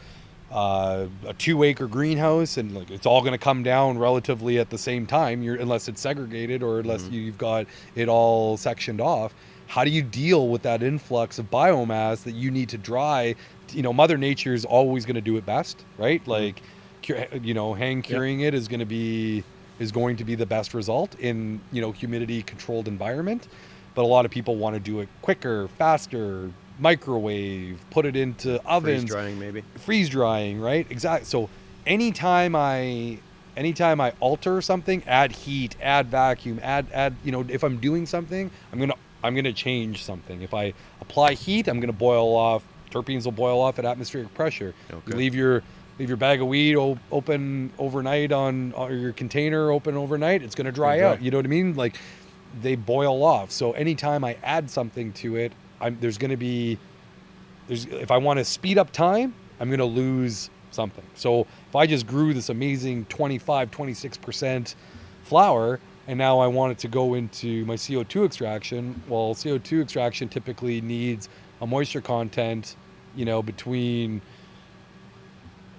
a 2-acre greenhouse, and like it's all going to come down relatively at the same time, unless it's segregated or unless you've got it all sectioned off. How do you deal with that influx of biomass that you need to dry? You know, Mother Nature is always going to do it best, right? Like, you know, hand curing it is going to be the best result in, you know, humidity controlled environment. But a lot of people want to do it quicker, faster, microwave, put it into ovens. Freeze drying, right? Exactly. So anytime I alter something, add heat, add vacuum, add, you know, if I'm doing something, I'm gonna change something. If I apply heat, I'm gonna boil off. Terpenes will boil off at atmospheric pressure. You leave your bag of weed open overnight or your container open overnight, it's gonna dry out. You know what I mean? Like, they boil off. So anytime I add something to it, if I want to speed up time, I'm going to lose something. So if I just grew this amazing 25, 26% flower, and now I want it to go into my CO2 extraction, well, CO2 extraction typically needs a moisture content, you know, between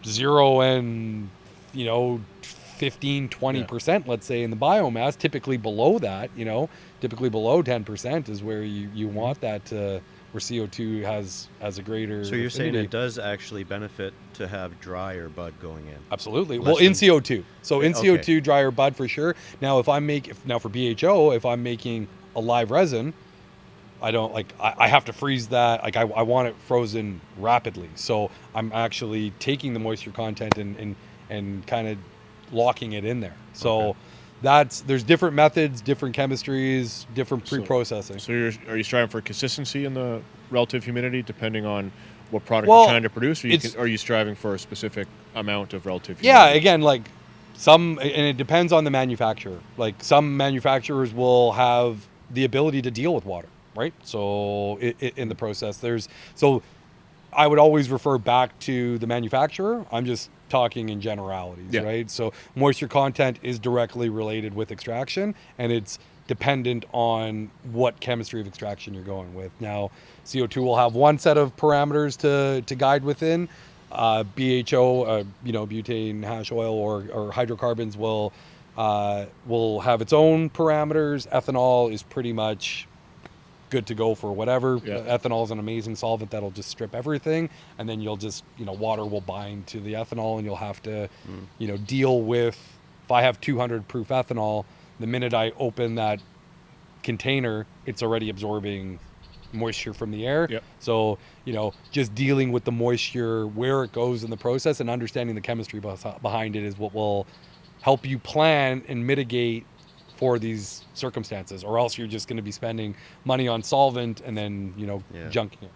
0 and, you know, 15, 20%, let's say, in the biomass. Typically below that, you know, below 10% is where you want that to, where CO2 has a greater So you're affinity. saying it does actually benefit to have drier bud going in? Absolutely. Well, in CO2. So in CO2, drier bud for sure. Now, for BHO, if I'm making a live resin, I have to freeze that. Like, I want it frozen rapidly. So I'm actually taking the moisture content and kind of locking it in there. So there's different methods, different chemistries, different pre-processing. So are you striving for consistency in the relative humidity depending on what product Well, you're trying to produce, or are you striving for a specific amount of relative humidity? Yeah, again, like and it depends on the manufacturer. Like some manufacturers will have the ability to deal with water, right? So in the process, so I would always refer back to the manufacturer. I'm just talking in generalities, right? So moisture content is directly related with extraction, and it's dependent on what chemistry of extraction you're going with. Now, CO2 will have one set of parameters to guide within. BHO, butane hash oil or hydrocarbons will have its own parameters. Ethanol is pretty much good to go for whatever. Ethanol is an amazing solvent that'll just strip everything, and then you'll just, water will bind to the ethanol, and you'll have to, deal with, if I have 200 proof ethanol, the minute I open that container, it's already absorbing moisture from the air. So, just dealing with the moisture, where it goes in the process, and understanding the chemistry behind it is what will help you plan and mitigate for these circumstances, or else you're just going to be spending money on solvent and then junking it.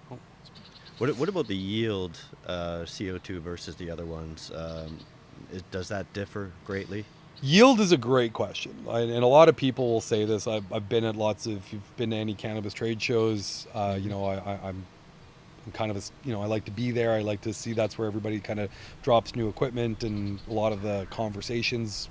What about the yield, CO2 versus the other ones? Does that differ greatly? Yield is a great question, and a lot of people will say this. I've been at lots of, if you've been to any cannabis trade shows, I'm kind of I like to be there. I like to see that's where everybody kind of drops new equipment, and a lot of the conversations,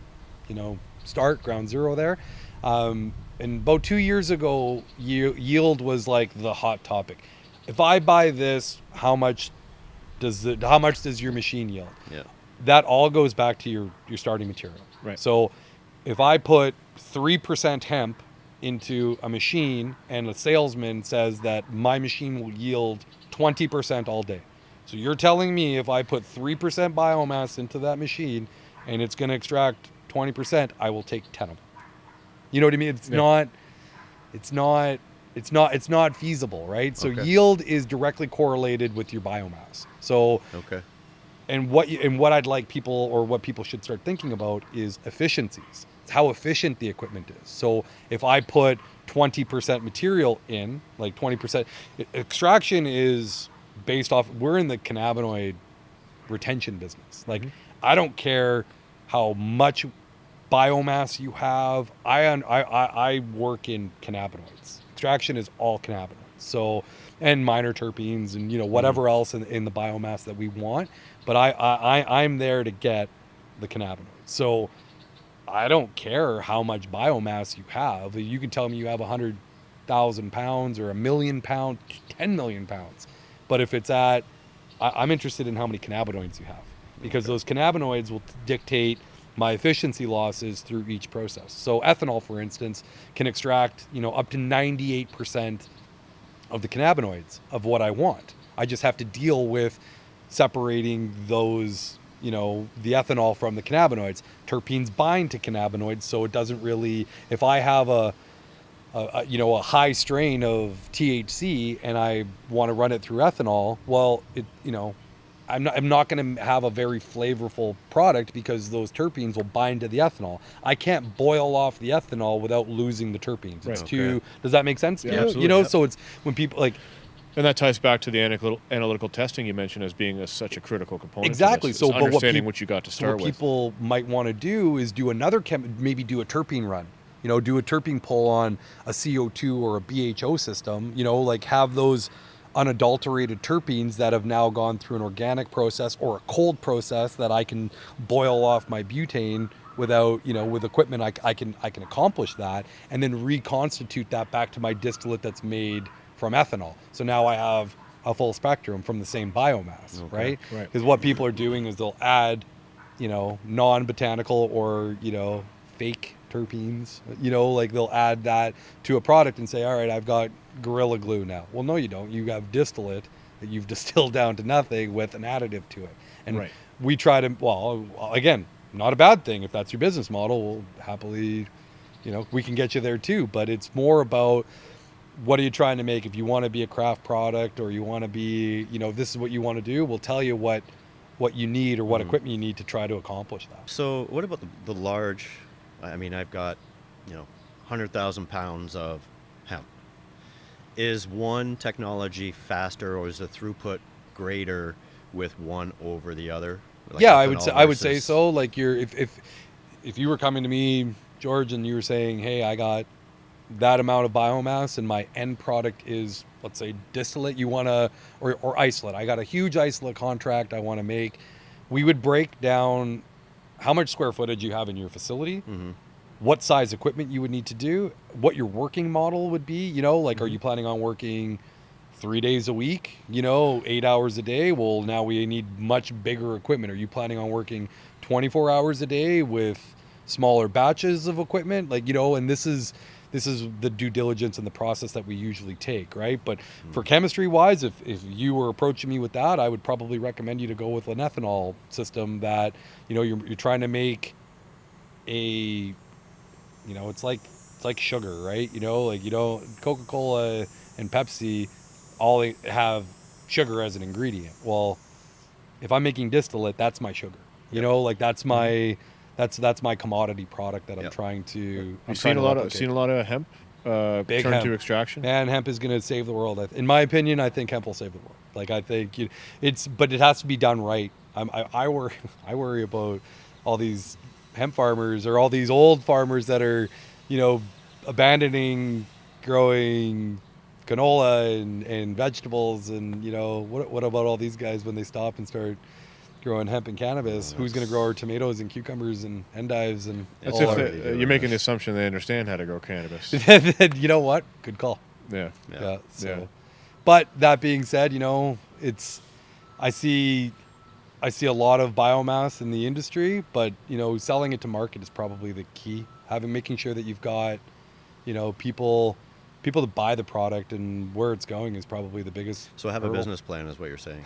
start ground zero there. And about 2 years ago, yield was like the hot topic. If I buy this, how much does your machine yield? That all goes back to your starting material. Right. So if I put 3% hemp into a machine, and a salesman says that my machine will yield 20% all day, so you're telling me if I put 3% biomass into that machine and it's going to extract 20%, I will take 10 of them. You know what I mean? It's not feasible, right? So yield is directly correlated with your biomass. So and what I'd like people, or what people should start thinking about, is efficiencies. It's how efficient the equipment is. So if I put 20% material in, like 20%, extraction is based off, we're in the cannabinoid retention business. Like, I don't care how much biomass you have. I work in cannabinoids. Extraction is all cannabinoids. So, and minor terpenes and whatever else in the biomass that we want. But I'm there to get the cannabinoids. So I don't care how much biomass you have. You can tell me you have 100,000 pounds or 1 million pounds, 10 million pounds. But if it's I'm interested in how many cannabinoids you have, because those cannabinoids will dictate my efficiency losses through each process. So ethanol, for instance, can extract, up to 98% of the cannabinoids of what I want. I just have to deal with separating those, the ethanol from the cannabinoids. Terpenes bind to cannabinoids, so it doesn't really, if I have a high strain of THC and I want to run it through ethanol, well, I'm not going to have a very flavorful product, because those terpenes will bind to the ethanol. I can't boil off the ethanol without losing the terpenes. It's too. Does that make sense? Yeah, absolutely. So it's when people like. And that ties back to the analytical testing you mentioned as being such a critical component. Exactly. So understanding what you got to start with. What people might want to do is do maybe do a terpene run. Do a terpene pull on a CO2 or a BHO system. Like have those unadulterated terpenes that have now gone through an organic process or a cold process that I can boil off my butane without, with equipment, I can accomplish that, and then reconstitute that back to my distillate that's made from ethanol. So now I have a full spectrum from the same biomass, right? Because what people are doing is they'll add, non-botanical or, fake terpenes, like they'll add that to a product and say, all right, I've got Gorilla Glue now. Well, no, you don't. You have distillate that you've distilled down to nothing with an additive to it. And we try to, well, again, not a bad thing. If that's your business model, we'll happily, we can get you there too. But it's more about, what are you trying to make? If you want to be a craft product, or you want to be, this is what you want to do, we'll tell you what you need, or what equipment you need to try to accomplish that. So what about the large, I've got, 100,000 pounds of hemp. Is one technology faster, or is the throughput greater with one over the other? Like Yeah, ethanol I would say versus- so. Like if you were coming to me, George, and you were saying, hey, I got that amount of biomass and my end product is, let's say, distillate, you want to, or isolate. I got a huge isolate contract I want to make. We would break down how much square footage you have in your facility, what size equipment you would need to do, what your working model would be. You know, like, are you planning on working 3 days a week, 8 hours a day? Well, now we need much bigger equipment. Are you planning on working 24 hours a day with smaller batches of equipment? Like, and this is the due diligence and the process that we usually take, right? But for chemistry wise, if you were approaching me with that, I would probably recommend you to go with an ethanol system that, you're trying to make a, it's like sugar, right? Like, Coca-Cola and Pepsi all have sugar as an ingredient. Well, if I'm making distillate, that's my sugar. Like that's my that's my commodity product that I'm trying to. I've seen a lot of hemp Big turn hemp. to extraction. And hemp is going to save the world. In my opinion, I think hemp will save the world. Like, I think but it has to be done right. I worry about all these hemp farmers or all these old farmers that are, abandoning growing canola and vegetables, and what about all these guys when they stop and start growing hemp and cannabis? Who's going to grow our tomatoes and cucumbers and endives and That's all if you're making the assumption they understand how to grow cannabis. You know what? Good call. Yeah. So, but that being said, I see a lot of biomass in the industry, but selling it to market is probably the key. Making sure that you've got, people to buy the product, and where it's going is probably the biggest. So have hurdle. a business plan is what you're saying.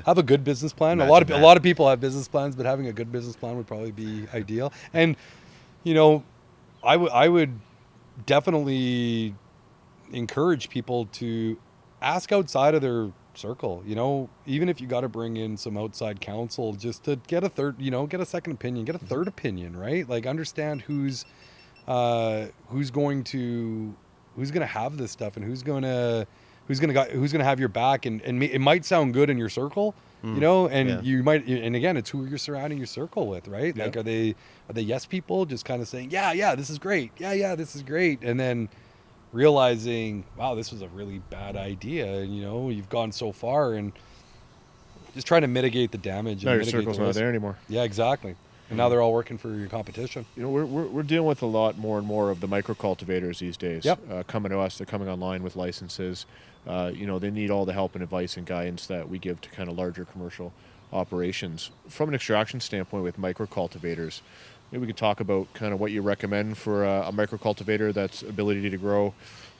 Have a good business plan. A Imagine lot of people have business plans, but having a good business plan would probably be ideal. And I would definitely encourage people to ask outside of their circle. Even if you got to bring in some outside counsel just to get a third, get a second opinion, get a third opinion, right? Like, understand who's going to have this stuff, and who's going to have your back, and it might sound good in your circle, you might, and again, it's who you're surrounding your circle with, right? Like, are they yes people, just kind of saying, yeah, this is great, yeah, this is great, and then realizing, wow, this was a really bad idea, and you've gone so far, and just trying to mitigate the damage. Now and your mitigate circle's the not risk. there anymore. Yeah, exactly. And now they're all working for your competition. We're dealing with a lot more and more of the micro cultivators these days. Yep. Coming to us, they're coming online with licenses. They need all the help and advice and guidance that we give to kind of larger commercial operations. From an extraction standpoint, with micro cultivators, maybe we could talk about kind of what you recommend for a micro cultivator that's ability to grow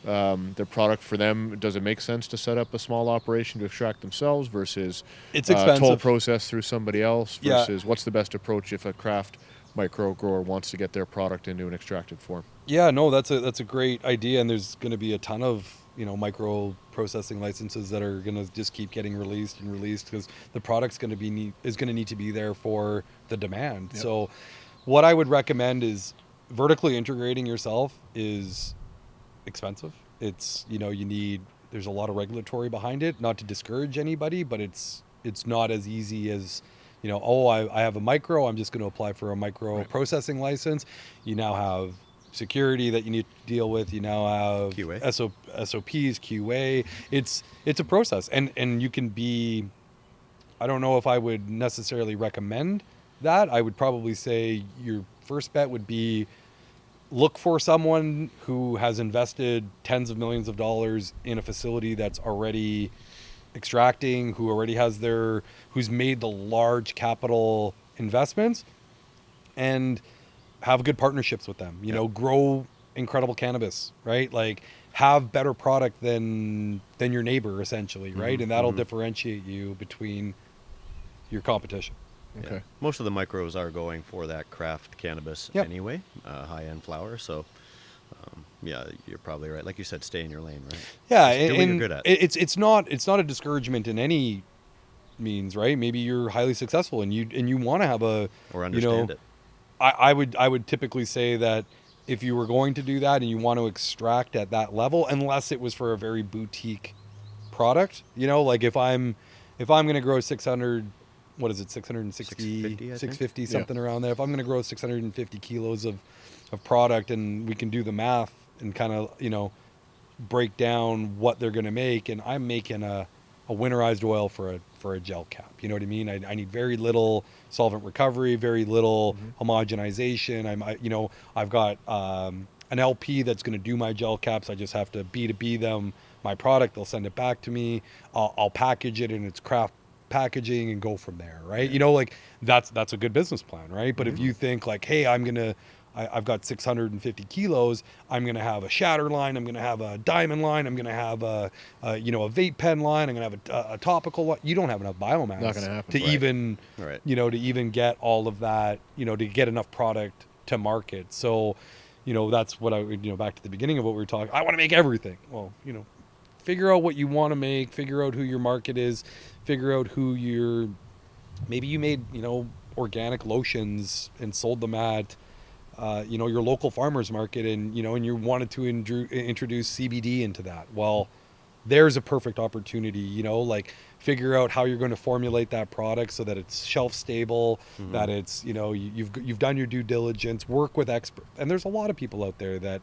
their product for them. Does it make sense to set up a small operation to extract themselves versus It's expensive. toll process through somebody else Yeah. versus what's the best approach if a craft micro grower wants to get their product into an extracted form? Yeah, no, that's a great idea, and there's going to be a ton of micro processing licenses that are going to just keep getting released because the product's going to need to be there for the demand. Yep. So, what I would recommend is vertically integrating yourself is expensive. It's there's a lot of regulatory behind it. Not to discourage anybody, but it's not as easy as I have a micro, I'm just going to apply for a micro processing license. You now have security that you need to deal with. You now have QA. SOPs, QA. It's a process, and you can be. I don't know if I would necessarily recommend that. I would probably say your first bet would be look for someone who has invested tens of millions of dollars in a facility that's already extracting, who already has who's made the large capital investments, and have good partnerships with them. Grow incredible cannabis, right? Like, have better product than your neighbor, essentially, right? And that'll differentiate you between your competition. Okay. Yeah. Most of the micros are going for that craft cannabis anyway, high-end flower. So, you're probably right. Like you said, stay in your lane, right? Yeah, Just do what and you're good at. it's not a discouragement in any means, right? Maybe you're highly successful and you want to have Or understand it. I would typically say that if you were going to do that and you want to extract at that level, unless it was for a very boutique product, like if I'm if I'm going to grow 600, what is it, 660, 650, something around there. If I'm going to grow 650 kilos of product, and we can do the math and kind of, break down what they're going to make, and I'm making a winterized oil for a gel cap. You know what I mean? I need very little solvent recovery, very little homogenization. I've got an LP that's going to do my gel caps. I just have to B2B them my product. They'll send it back to me. I'll package it in its craft packaging and go from there, right? That's a good business plan, right? But if you think like, hey, I've got 650 kilos. I'm going to have a shatter line. I'm going to have a diamond line. I'm going to have a vape pen line. I'm going to have a topical line. You don't have enough biomass Not gonna happen. to even, Right. to even get all of that, to get enough product to market. So, that's what back to the beginning of what we were talking. I want to make everything. Well, figure out what you want to make, figure out who your market is, figure out who maybe you made, organic lotions and sold them at, your local farmer's market, and you wanted to introduce CBD into that. Well, there's a perfect opportunity, figure out how you're going to formulate that product so that it's shelf stable, that it's, you've done your due diligence, work with experts. And there's a lot of people out there that,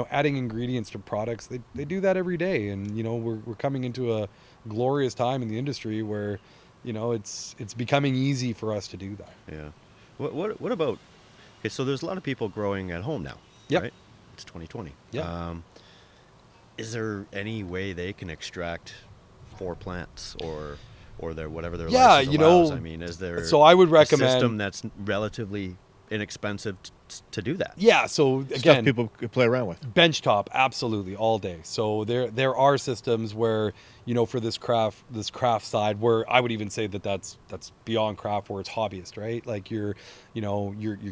adding ingredients to products, they do that every day. And, we're coming into a glorious time in the industry where, it's becoming easy for us to do that. Yeah. What about, okay, so there's a lot of people growing at home now, Yep. right? It's 2020. Yeah. Is there any way they can extract 4 plants or whatever their Yeah, license allows? I mean, is there so I would a recommend system that's relatively inexpensive to do that? Yeah, so Stuff again, people could play around with. benchtop, absolutely, all day. So there are systems where, for this craft side, where I would even say that's beyond craft, where it's hobbyist, right? Like you're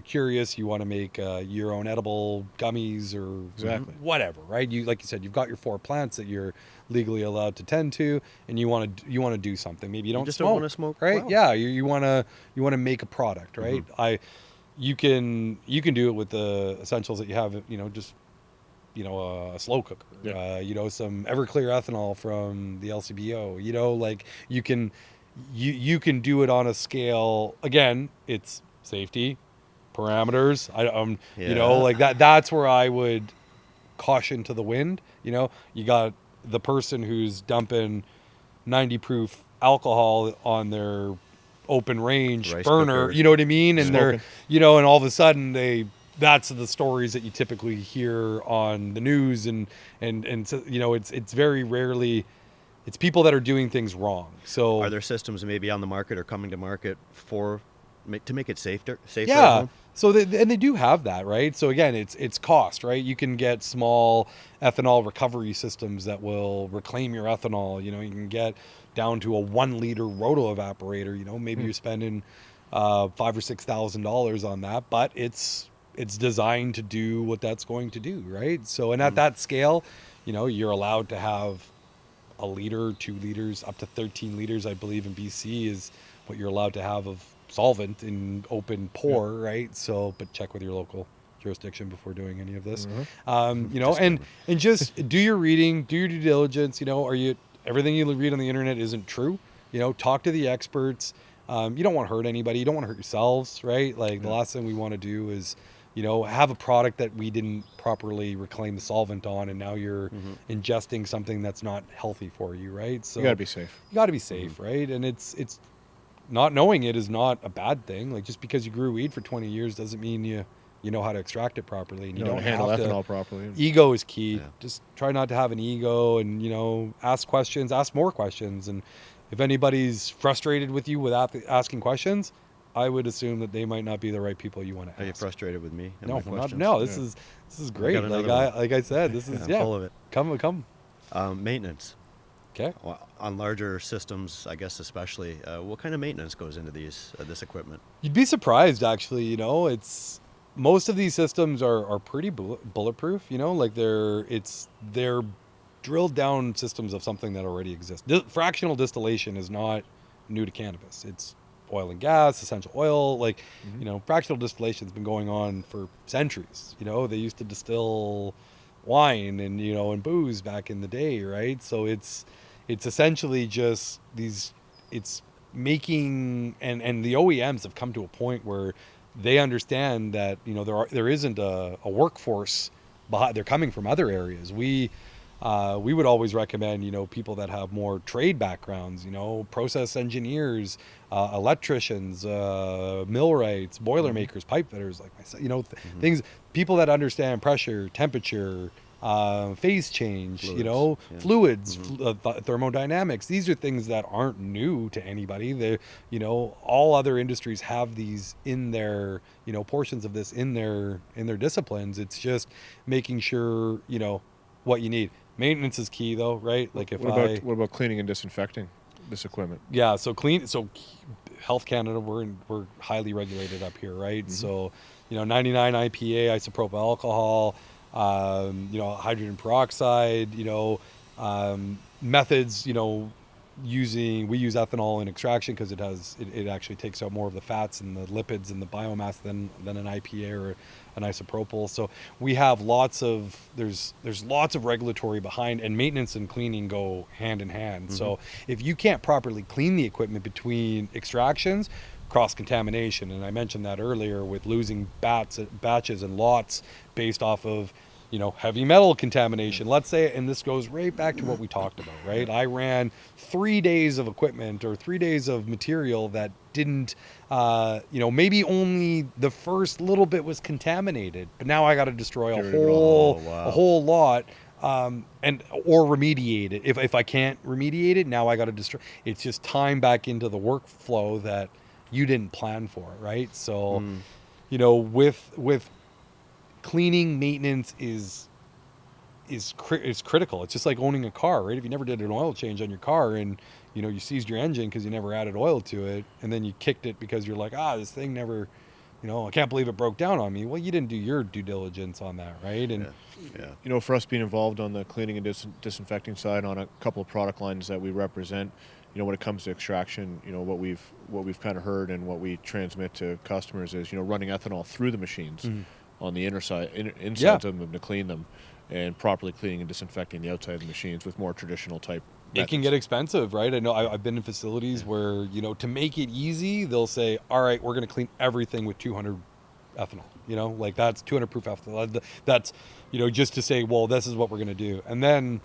curious, you want to make your own edible gummies or Exactly. whatever, right? Like you said, you've got your 4 plants that you're legally allowed to tend to, and you want to do something. Maybe you don't just smoke, don't wanna smoke right? flower. Yeah, you want to make a product, right? You can do it with the essentials that you have, just a slow cooker, Yeah. some Everclear ethanol from the LCBO, like you can do it on a scale. Again, it's safety parameters. Like that's where I would caution to the wind. You got the person who's dumping 90 proof alcohol on their open range Rice burner, cooker. you know what I mean? And Smoking. and all of a sudden that's the stories that you typically hear on the news, and so, it's very rarely, it's people that are doing things wrong. So Are there systems maybe on the market or coming to market to make it safer at yeah. home? So they do have that, right? So again, it's cost, right? You can get small ethanol recovery systems that will reclaim your ethanol. You can get down to a 1 liter roto evaporator. Maybe you're spending $5,000 or $6,000 on that, but it's designed to do what that's going to do, right? So, and at that scale, you're allowed to have 1 liter, 2 liters, up to 13 liters, I believe in BC is what you're allowed to have of solvent in open pour, right? So, but check with your local jurisdiction before doing any of this. And just do your reading, do your due diligence. Everything you read on the internet isn't true. Talk to the experts. You don't want to hurt anybody. You don't want to hurt yourselves, right? Like the last thing we want to do is, have a product that we didn't properly reclaim the solvent on, and now you're ingesting something that's not healthy for you, right? So You got to be safe. You got to be safe, right? And it's not knowing it is not a bad thing. Like just because you grew weed for 20 years doesn't mean you know how to extract it properly, and you don't handle have ethanol to. properly. Ego is key. Yeah. Just try not to have an ego, and ask questions, ask more questions. And if anybody's frustrated with you without asking questions, I would assume that they might not be the right people you want to ask. Are you frustrated with me? And No, my questions? no. This is great. got another one. Like I said, this is I'm full of it. Come. Maintenance. Okay. Well, on larger systems, I guess especially, what kind of maintenance goes into this equipment? You'd be surprised, actually. It's most of these systems are pretty bulletproof. Like they're drilled down systems of something that already exists. Fractional distillation is not new to cannabis. It's oil and gas, essential oil. Like fractional distillation has been going on for centuries. They used to distill wine and booze back in the day, right? So it's essentially just these it's making, and the OEMs have come to a point where they understand that, you know, there isn't a workforce behind, they're coming from other areas. We would always recommend, you know, people that have more trade backgrounds, you know, process engineers, electricians, millwrights, boilermakers, pipe fitters, like myself, you know, things, people that understand pressure, temperature, phase change, fluids, you know, fluids, thermodynamics. These are things that aren't new to anybody. They, you know, all other industries have these in their, you know, portions of this in their disciplines. It's just making sure, you know, what you need. Maintenance is key, though, right? Like if what about cleaning and disinfecting this equipment? Yeah, so Health Canada, we're highly regulated up here, right? So, you know, 99 IPA, isopropyl alcohol, you know, hydrogen peroxide, you know, methods, you know, we use ethanol in extraction because it actually takes out more of the fats and the lipids and the biomass than an IPA or an isopropyl. So we have there's lots of regulatory behind, and maintenance and cleaning go hand in hand. So if you can't properly clean the equipment between extractions, cross-contamination, and I mentioned that earlier with losing batches and lots based off of, you know, heavy metal contamination, let's say, and this goes right back to what we talked about, right? I ran 3 days of equipment or 3 days of material that didn't, you know, maybe only the first little bit was contaminated, but now I got to destroy a whole lot, or remediate it. If I can't remediate it, now I got to destroy. It's just time back into the workflow that you didn't plan for, right? So, you know, with cleaning, maintenance is critical. It's just like owning a car, right? If you never did an oil change on your car and, you know, you seized your engine because you never added oil to it, and then you kicked it because you're like, this thing never, you know, I can't believe it broke down on me. Well, you didn't do your due diligence on that, right? And you know, for us being involved on the cleaning and disinfecting side on a couple of product lines that we represent, you know, when it comes to extraction, you know, what we've kind of heard and what we transmit to customers is, you know, running ethanol through the machines on the insides of them to clean them, and properly cleaning and disinfecting the outside of the machines with more traditional type methods. It can get expensive, right? I know I've been in facilities where, you know, to make it easy, they'll say, all right, we're going to clean everything with 200 ethanol, you know, like that's 200 proof ethanol. That's, you know, just to say, well, this is what we're going to do. And then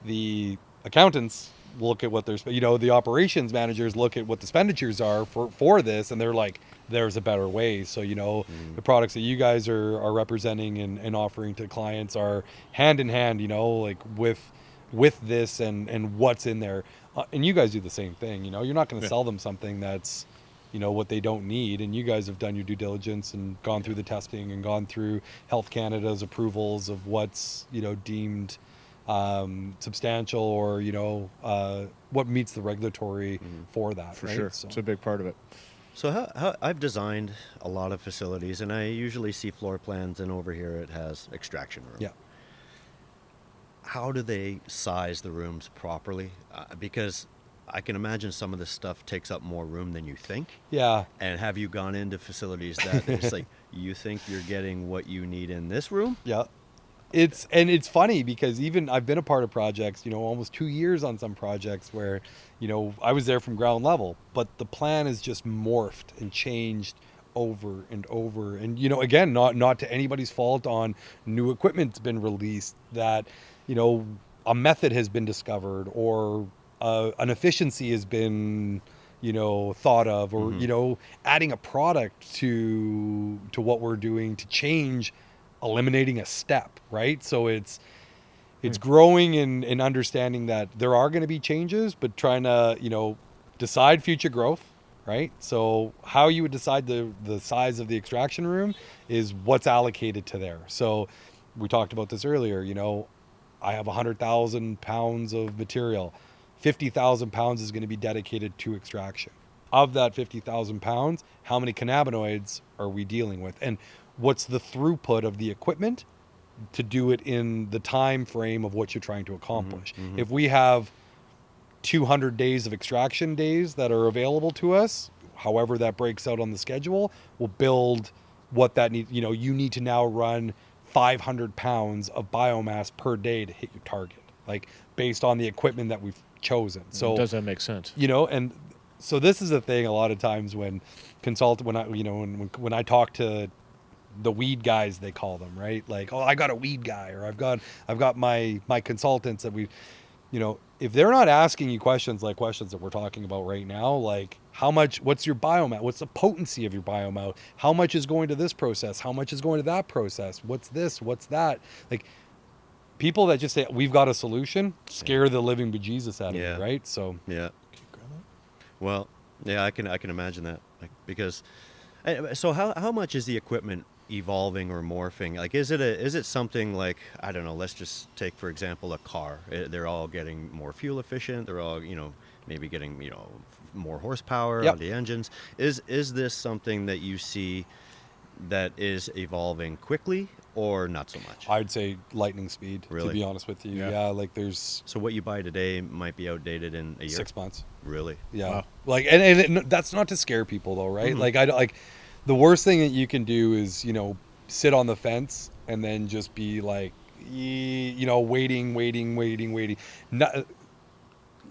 the accountants look at what there's, you know, the operations managers look at what the expenditures are for this, and they're like, there's a better way. So, you know, the products that you guys are representing and offering to clients are hand in hand, you know, like with this and what's in there. And you guys do the same thing, you know, you're not going to sell them something that's, you know, what they don't need. And you guys have done your due diligence and gone through the testing and gone through Health Canada's approvals of what's, you know, deemed substantial, or, you know, what meets the regulatory for that. For right? sure. So. It's a big part of it. So how I've designed a lot of facilities, and I usually see floor plans, and over here it has extraction room. Yeah. How do they size the rooms properly? Because I can imagine some of this stuff takes up more room than you think. Yeah. And have you gone into facilities that it's like, you think you're getting what you need in this room? Yeah. It's funny because even I've been a part of projects, you know, almost 2 years on some projects where, you know, I was there from ground level, but the plan is just morphed and changed over and over. And, you know, again, not to anybody's fault on new equipment's been released that, you know, a method has been discovered, or an efficiency has been, you know, thought of, or, you know, adding a product to what we're doing to change, eliminating a step, right? So it's growing and understanding that there are going to be changes, but trying to, you know, decide future growth, right? So how you would decide the size of the extraction room is what's allocated to there. So we talked about this earlier, you know, I have 100,000 pounds of material. 50,000 pounds is going to be dedicated to extraction. Of that 50,000 pounds, how many cannabinoids are we dealing with? And what's the throughput of the equipment to do it in the time frame of what you're trying to accomplish? If we have 200 days of extraction days that are available to us, however that breaks out on the schedule, we'll build what that needs. You know, you need to now run 500 pounds of biomass per day to hit your target, like based on the equipment that we've chosen. So does that make sense? You know, and So this is a thing a lot of times when when I talk to the weed guys, they call them, right? Like, oh, I got a weed guy, or I've got my consultants that if they're not asking you questions like questions that we're talking about right now, like what's your biomass? What's the potency of your biomass? How much is going to this process? How much is going to that process? What's this? What's that? Like, people that just say, we've got a solution, scare the living bejesus out of me, right? So yeah. Well, yeah, I can imagine that, like, because. So how much is the equipment evolving or morphing? Like, is it something like, I don't know, let's just take, for example, a car. They're all getting more fuel efficient. They're all, maybe getting, more horsepower on the engines. Is this something that you see that is evolving quickly or not so much? I'd say lightning speed, really? To be honest with you. Yeah, like there's... So what you buy today might be outdated in a year? 6 months. Really? Yeah. Wow. Like, and that's not to scare people though, right? Mm-hmm. Like the worst thing that you can do is, sit on the fence and then just be like, waiting.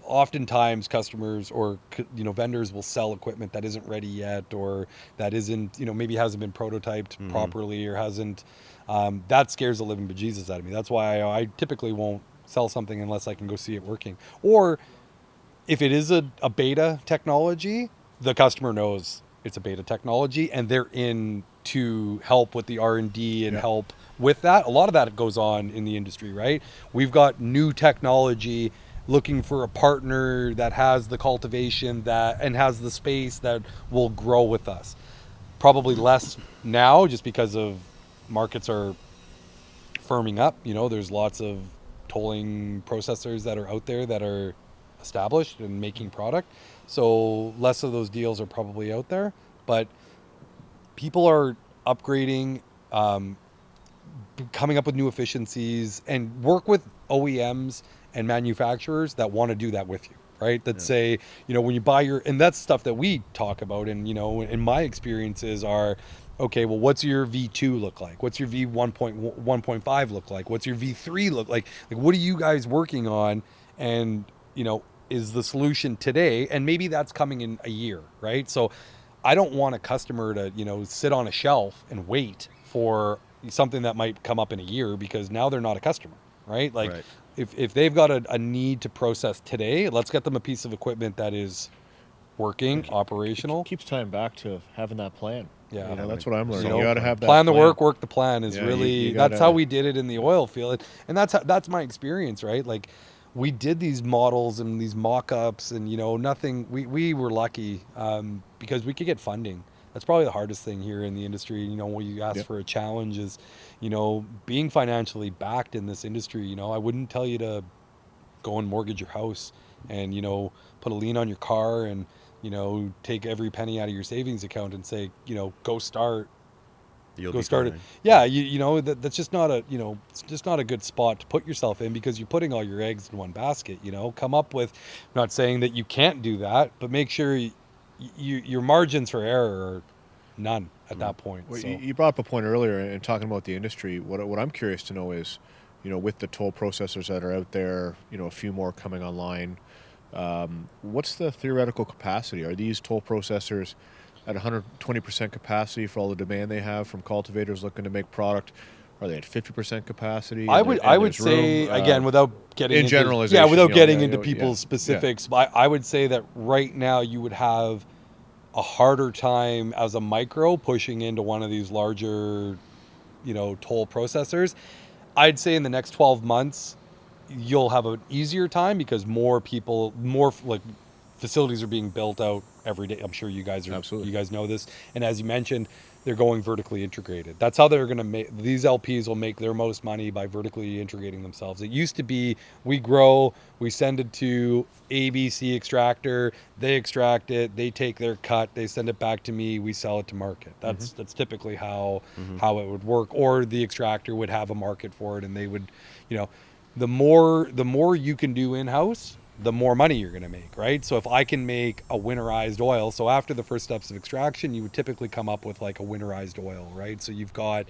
Oftentimes customers or, vendors will sell equipment that isn't ready yet, or that isn't, maybe hasn't been prototyped properly, or hasn't, that scares the living bejesus out of me. That's why I typically won't sell something unless I can go see it working. Or if it is a beta technology, the customer knows it's a beta technology and they're in to help with the R&D and help with that. A lot of that goes on in the industry, right? We've got new technology, looking for a partner that has the cultivation and has the space that will grow with us. Probably less now just because of markets are firming up. There's lots of tolling processors that are out there that are established and making product. So less of those deals are probably out there, but people are upgrading, coming up with new efficiencies, and work with OEMs and manufacturers that want to do that with you, right? That say, when you buy and that's stuff that we talk about. And, in my experiences are, okay, well, what's your V2 look like? What's your V1.5 look like? What's your V3 look like? Like, what are you guys working on? And, is the solution today? And maybe that's coming in a year, right? So I don't want a customer to, sit on a shelf and wait for something that might come up in a year, because now they're not a customer, right? Like, right. If they've got a need to process today, let's get them a piece of equipment that is working, operational. It keeps tying back to having that plan. Yeah. That's what I'm learning. You got to have that plan the work the plan is really, you gotta, that's how we did it in the oil field. And that's my experience, right? Like, we did these models and these mock-ups and, nothing, we were lucky because we could get funding. That's probably the hardest thing here in the industry. When you ask for a challenge is, being financially backed in this industry. I wouldn't tell you to go and mortgage your house and, put a lien on your car and, take every penny out of your savings account and say, go start. Go start it. Yeah, that's just not a it's just not a good spot to put yourself in, because you're putting all your eggs in one basket. Come up with, I'm not saying that you can't do that, but make sure your margins for error are none at that point. Well, so. you brought up a point earlier in talking about the industry. What I'm curious to know is, with the toll processors that are out there, a few more coming online, what's the theoretical capacity? Are these toll processors at 120% capacity for all the demand they have from cultivators looking to make product? Are they at 50% capacity? I would say, again, without getting in into generalization, without getting into people's specifics, I would say that right now you would have a harder time as a micro pushing into one of these larger, toll processors. I'd say in the next 12 months, you'll have an easier time, because more facilities are being built out every day. I'm sure you guys know this. And as you mentioned, they're going vertically integrated. That's how they're going to make, these LPs will make their most money, by vertically integrating themselves. It used to be, we grow, we send it to ABC extractor, they extract it, they take their cut, they send it back to me, we sell it to market. That's typically how it would work. Or the extractor would have a market for it, and they would, the more you can do in-house, the more money you're going to make, right? So if I can make a winterized oil, so after the first steps of extraction, you would typically come up with like a winterized oil, right? So you've got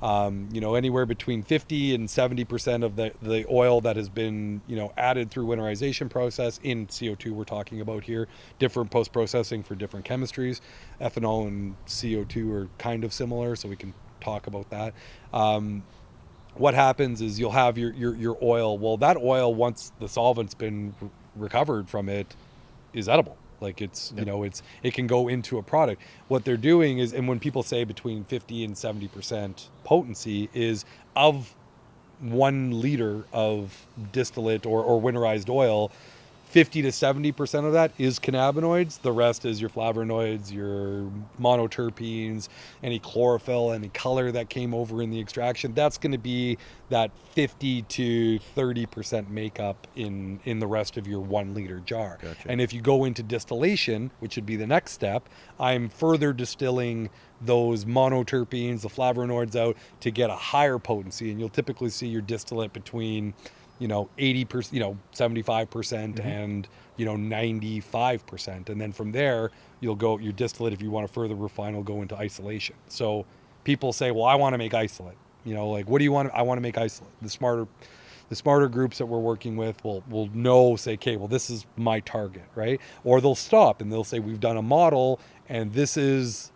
Anywhere between 50 and 70% of the oil that has been, added through winterization process in CO2 we're talking about here, different post-processing for different chemistries. Ethanol and CO2 are kind of similar, so we can talk about that. What happens is you'll have your oil. Well, that oil, once the solvent's been recovered from it, is edible. Like it's, it can go into a product. What they're doing is, and when people say between 50 and 70% potency, is of 1 liter of distillate or winterized oil, 50 to 70% of that is cannabinoids. The rest is your flavonoids, your monoterpenes, any chlorophyll, any color that came over in the extraction. That's going to be that 50 to 30% makeup in the rest of your 1 liter jar. Gotcha. And if you go into distillation, which would be the next step, I'm further distilling those monoterpenes, the flavonoids out to get a higher potency. And you'll typically see your distillate between 80%, 75% and, 95%. And then from there, you'll go, your distillate, if you want to further refine, will go into isolation. So people say, well, I want to make isolate. What do you want? I want to make isolate. The smarter groups that we're working with will say, okay, well, this is my target, right? Or they'll stop and they'll say, we've done a model and this is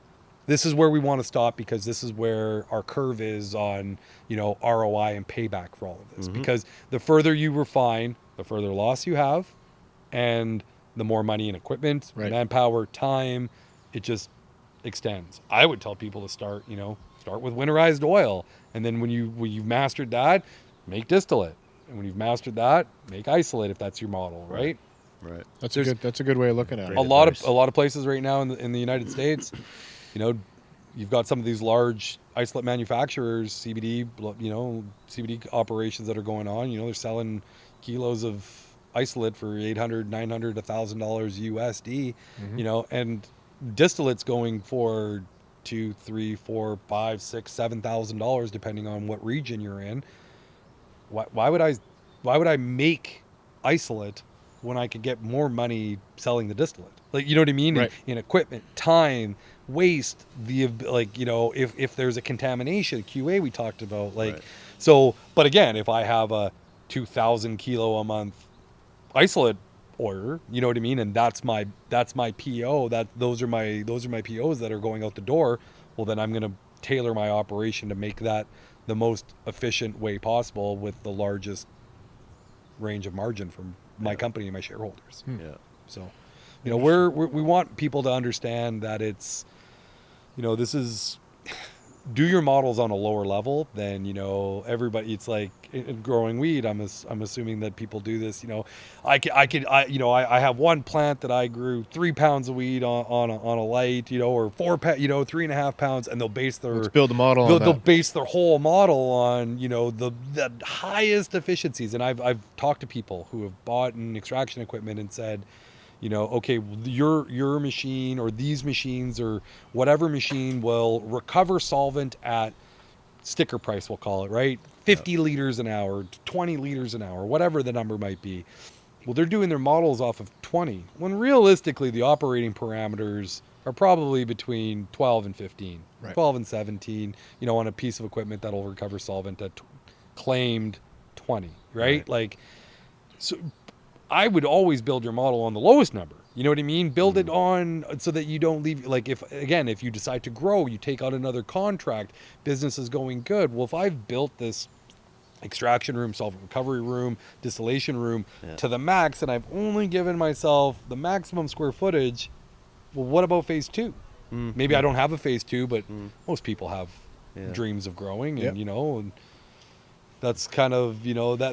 where we want to stop because this is where our curve is on, ROI and payback for all of this. Mm-hmm. Because the further you refine, the further loss you have, and the more money and equipment, manpower, time, it just extends. I would tell people to start with winterized oil, and then when you've mastered that, make distillate, and when you've mastered that, make isolate if that's your model, right? Right. That's a good way of looking at it. A lot of places right now in the United States. You've got some of these large isolate manufacturers, CBD operations that are going on. They're selling kilos of isolate for $800, $900, $1,000 USD. Mm-hmm. And distillate's going for $2,000, $3,000, $4,000, $5,000, $6,000, $7,000 depending on what region you're in. Why would I make isolate when I could get more money selling the distillate? You know what I mean? Right. In equipment, time, waste, if there's a contamination, QA we talked about, so, but again, if I have a 2,000 kilo a month isolate order, you know what I mean? And that's my PO, those are my POs that are going out the door. Well, then I'm going to tailor my operation to make that the most efficient way possible with the largest range of margin from my company and my shareholders. Yeah. So, we want people to understand that it's, this is, do your models on a lower level than, everybody. It's like in growing weed. I'm assuming that people do this. I have one plant that I grew 3 pounds of weed on a light, or 3.5 pounds, and they'll base their Let's build the model on they'll that. base their whole model on the highest efficiencies. And I've talked to people who have bought an extraction equipment and said, okay, your machine or these machines or whatever machine will recover solvent at sticker price, we'll call it, right? 50 liters an hour, 20 liters an hour, whatever the number might be. Well, they're doing their models off of 20, when realistically the operating parameters are probably between 12 and 15, 12 and 17, on a piece of equipment that'll recover solvent at claimed 20, right? So I would always build your model on the lowest number. You know what I mean? Build it on so that you don't leave, if you decide to grow, you take out another contract, business is going good. Well, if I've built this extraction room, solvent recovery room, distillation room to the max, and I've only given myself the maximum square footage, well, what about phase 2? Maybe I don't have a phase 2, but most people have dreams of growing, and, and that's kind of,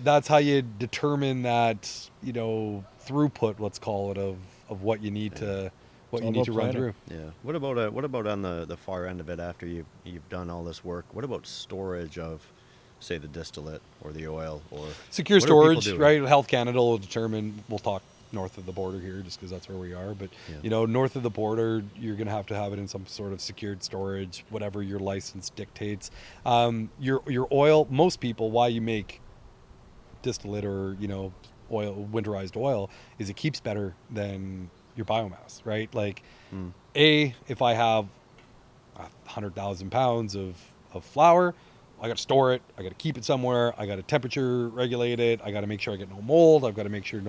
that's how you determine that, throughput, let's call it, of what you need to run through. Yeah. What about on the far end of it after you've done all this work? What about storage of, say, the distillate or the oil or secure storage, right? Health Canada will determine. We'll talk north of the border here, just because that's where we are. But north of the border, you're going to have it in some sort of secured storage, whatever your license dictates. Your oil. Most people, why you make distillate or oil, winterized oil, is it keeps better than your biomass, right? If I have 100,000 pounds of flour, I got to store it. I got to keep it somewhere. I got to temperature regulate it. I got to make sure I get no mold. I've got to make sure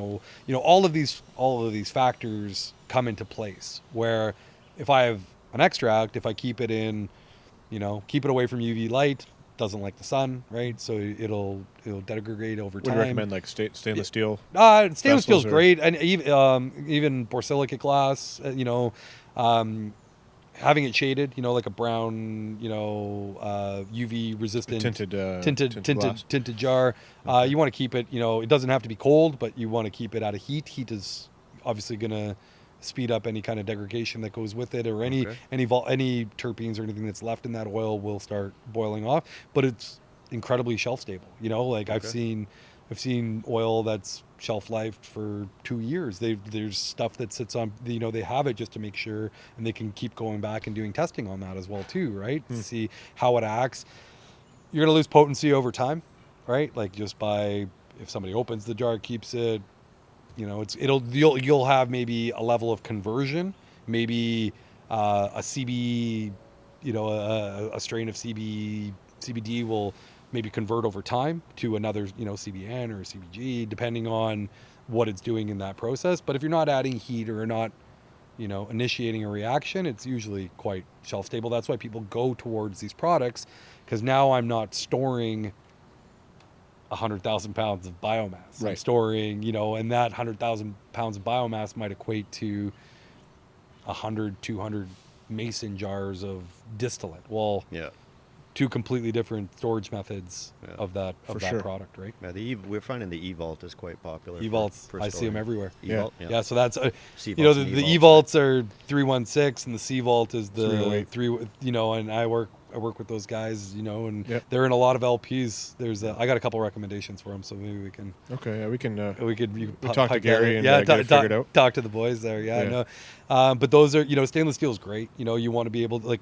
all of these factors come into place. Where if I have an extract, if I keep it in, keep it away from UV light, doesn't like the sun, right? So it'll degrade over time. Would you recommend like stainless steel? Stainless steel is great, and even borosilicate glass. Having it shaded, like a brown, UV resistant tinted jar. You want to keep it, it doesn't have to be cold, but you want to keep it out of heat. Heat is obviously going to speed up any kind of degradation that goes with it, or any terpenes or anything that's left in that oil will start boiling off. But it's incredibly shelf stable. I've seen oil that's shelf life for 2 years. There's stuff that sits on, they have it just to make sure, and they can keep going back and doing testing on that as well too, right? To see how it acts. You're going to lose potency over time, right? Like just by, if somebody opens the jar, keeps it, you'll have maybe a level of conversion, maybe a CB, a strain of CBD will maybe convert over time to another, CBN or CBG, depending on what it's doing in that process. But if you're not adding heat or not, initiating a reaction, it's usually quite shelf stable. That's why people go towards these products, because now I'm not storing 100,000 pounds of biomass. Right. I'm storing, and that 100,000 pounds of biomass might equate to 100, 200 mason jars of distillate. Well, yeah. Two completely different storage methods of that product, right? Yeah, we're finding the E-Vault is quite popular. E-Vaults, I see them everywhere. E-Vault, yeah. So that's the E-Vaults, E-Vaults are 316, and the C-Vault is the 308. And I work with those guys, and they're in a lot of LPs. I got a couple recommendations for them, so maybe we can. Okay, yeah, we can. You can talk to Gary and get it figured out. Talk to the boys there. Yeah. I know. But those are, stainless steel is great. You want to be able to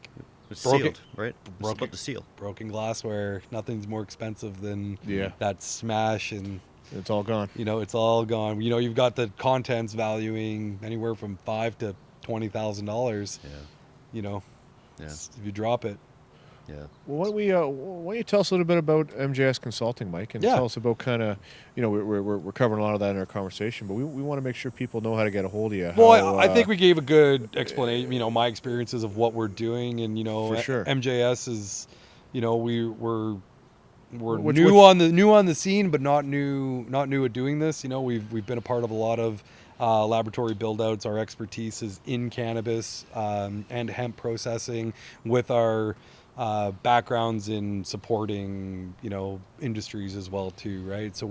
It's sealed, right? It's about the seal. Broken glassware, nothing's more expensive than Yeah. that smash, and It's all gone. it's all gone. You've got the contents valuing anywhere from $5,000 to $20,000. Yeah. If you drop it. Yeah. Well, why don't you tell us a little bit about MJS Consulting, Mike, and tell us about kind of, we're covering a lot of that in our conversation, but we want to make sure people know how to get a hold of you. Well, I think we gave a good explanation, my experiences of what we're doing, and for sure. MJS is, we're new on the scene, but not new at doing this. We've been a part of a lot of laboratory build-outs. Our expertise is in cannabis and hemp processing, with our backgrounds in supporting industries as well too, right? So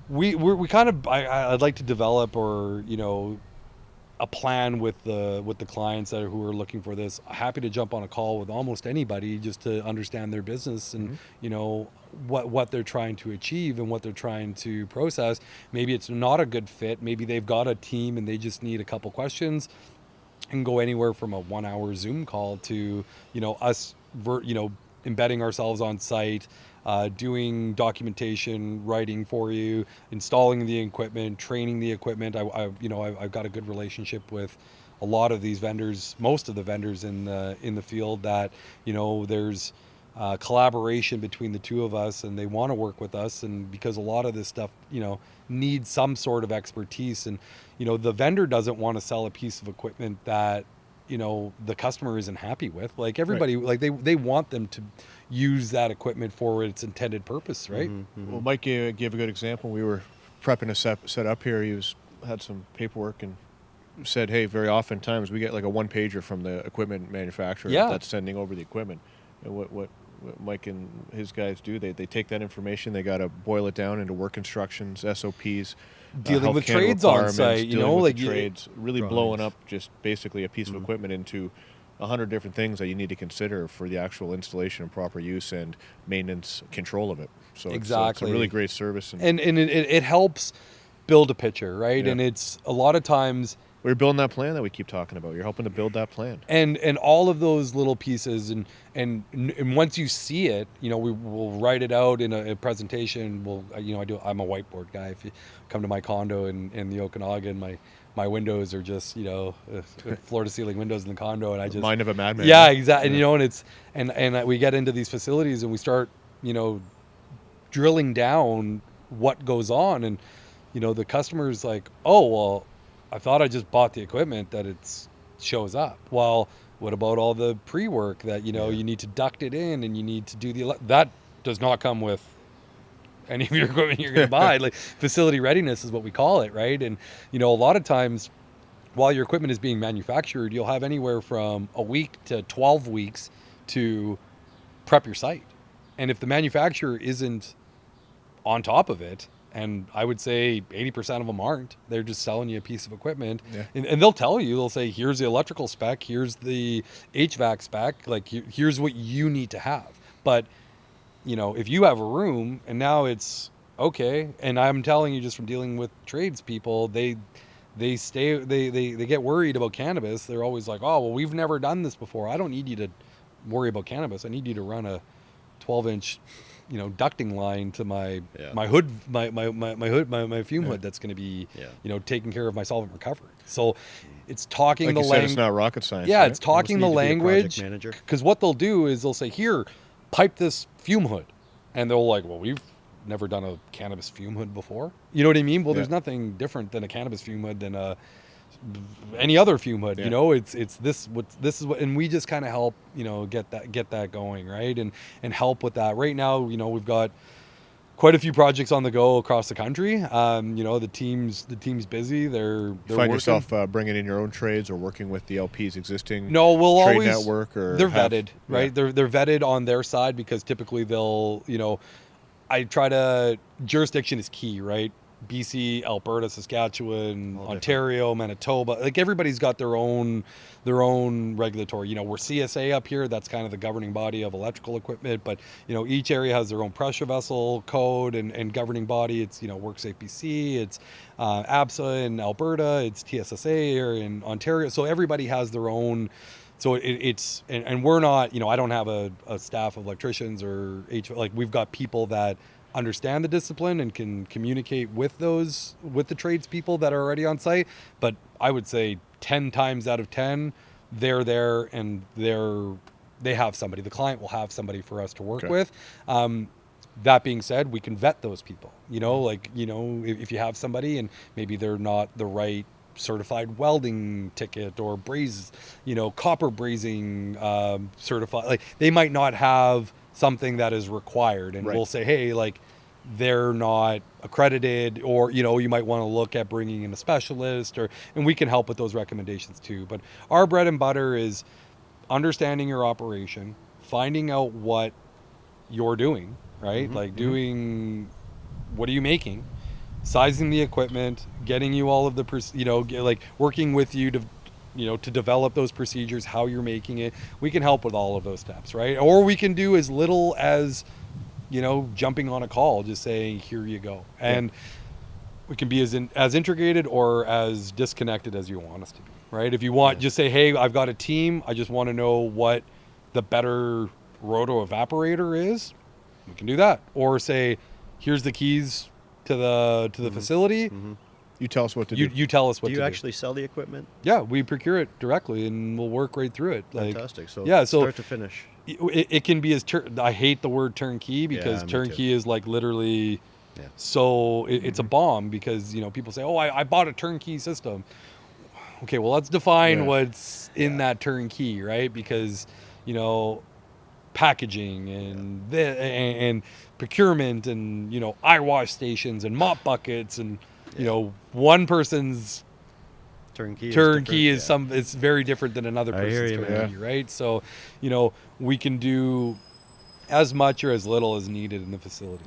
we kind of I'd like to develop a plan with the clients who are looking for this. Happy to jump on a call with almost anybody just to understand their business and what they're trying to achieve and what they're trying to process. Maybe it's not a good fit. Maybe they've got a team and they just need a couple questions. And go anywhere from a 1 hour Zoom call to us embedding ourselves on site, doing documentation, writing for you, installing the equipment, training the equipment. I've got a good relationship with a lot of these vendors, most of the vendors in the field, that there's collaboration between the two of us, and they want to work with us, and because a lot of this stuff needs some sort of expertise, and the vendor doesn't want to sell a piece of equipment that the customer isn't happy with. Like everybody, right. Like they want them to use that equipment for its intended purpose, right? Mm-hmm, mm-hmm. Well, Mike gave a good example. We were prepping to set up here. He had some paperwork and said, hey, very often times we get like a one pager from the equipment manufacturer that's sending over the equipment. And what Mike and his guys do, they take that information, they got to boil it down into work instructions, SOPs, dealing with trades on site, trades, really blowing up just basically a piece of equipment into 100 different things that you need to consider for the actual installation and proper use and maintenance control of it. So exactly, it's a really great service, and it helps build a picture, right? Yeah. And it's a lot of times we're building that plan that we keep talking about. You're helping to build that plan, and all of those little pieces, and once you see it, we'll write it out in a presentation. I'm a whiteboard guy. If you come to my condo in the Okanagan, my windows are just, floor to ceiling windows in the condo, and I just Mind of a madman. Yeah, exactly. And, and it's and we get into these facilities and we start, drilling down what goes on, and the customer's like, oh well, I thought I just bought the equipment that it shows up. Well, what about all the pre-work that you need to duct it in, and you need to do that does not come with any of your equipment you're going to buy. Like, facility readiness is what we call it, right? And a lot of times while your equipment is being manufactured, you'll have anywhere from a week to 12 weeks to prep your site. And if the manufacturer isn't on top of it, and I would say 80% of them aren't, they're just selling you a piece of equipment, and they'll tell you, they'll say, here's the electrical spec, here's the HVAC spec, like here's what you need to have. But if you have a room and now it's okay, and I'm telling you just from dealing with tradespeople, they get worried about cannabis. They're always like, oh, well, we've never done this before. I don't need you to worry about cannabis. I need you to run a 12-inch, ducting line to my hood, my fume hood that's going to be, taking care of my solvent recovery. So it's talking like the language. It's not rocket science. Yeah, right? it's talking the language. Because what they'll do is they'll say, here, pipe this fume hood. And they'll like, well, we've never done a cannabis fume hood before. You know what I mean? Well, there's nothing different than a cannabis fume hood than any other fume hood. It's this is what, and we just kind of help get that going, right? And help with that. Right now, we've got quite a few projects on the go across the country. The team's busy. They're find working. yourself bringing in your own trades or working with the LP's existing no, we'll trade always network, or they're vetted, right? They're vetted on their side, because typically they'll I try to, jurisdiction is key, right? BC, Alberta, Saskatchewan, Ontario, Manitoba, like everybody's got their own regulatory. We're CSA up here, that's kind of the governing body of electrical equipment, but each area has their own pressure vessel code and governing body. It's WorkSafe BC, it's ABSA in Alberta, it's TSSA here in Ontario. So everybody has their own. So it's we're not, I don't have a staff of electricians or we've got people that understand the discipline and can communicate with the tradespeople that are already on site. But I would say 10 times out of 10, they're there and they have somebody. The client will have somebody for us to work with. That being said, we can vet those people. If you have somebody and maybe they're not the right certified welding ticket or copper brazing certified, like they might not have something that is required, and we'll say, hey, like they're not accredited, or you might want to look at bringing in a specialist, and we can help with those recommendations too. But our bread and butter is understanding your operation, finding out what you're doing, right? Doing, what are you making, sizing the equipment, getting you all of the working with you to to develop those procedures, how you're making it. We can help with all of those steps, right? Or we can do as little as jumping on a call, just saying, here you go. And we can be as integrated or as disconnected as you want us to be, right? If you want, just say, hey, I've got a team, I just want to know what the better roto evaporator is, we can do that. Or say, here's the keys to the facility. You tell us what to do. You tell us what to do. Do you actually sell the equipment? Yeah, we procure it directly, and we'll work right through it. Fantastic. So start to finish. It can be as I hate the word turnkey, because turnkey is like literally. Yeah. So it's a bomb, because people say, oh, I bought a turnkey system. Okay, well, let's define what's in that turnkey, right? Because packaging and procurement and eye wash stations and mop buckets and one person's turnkey is it's very different than another person's turnkey, right? So we can do as much or as little as needed in the facility.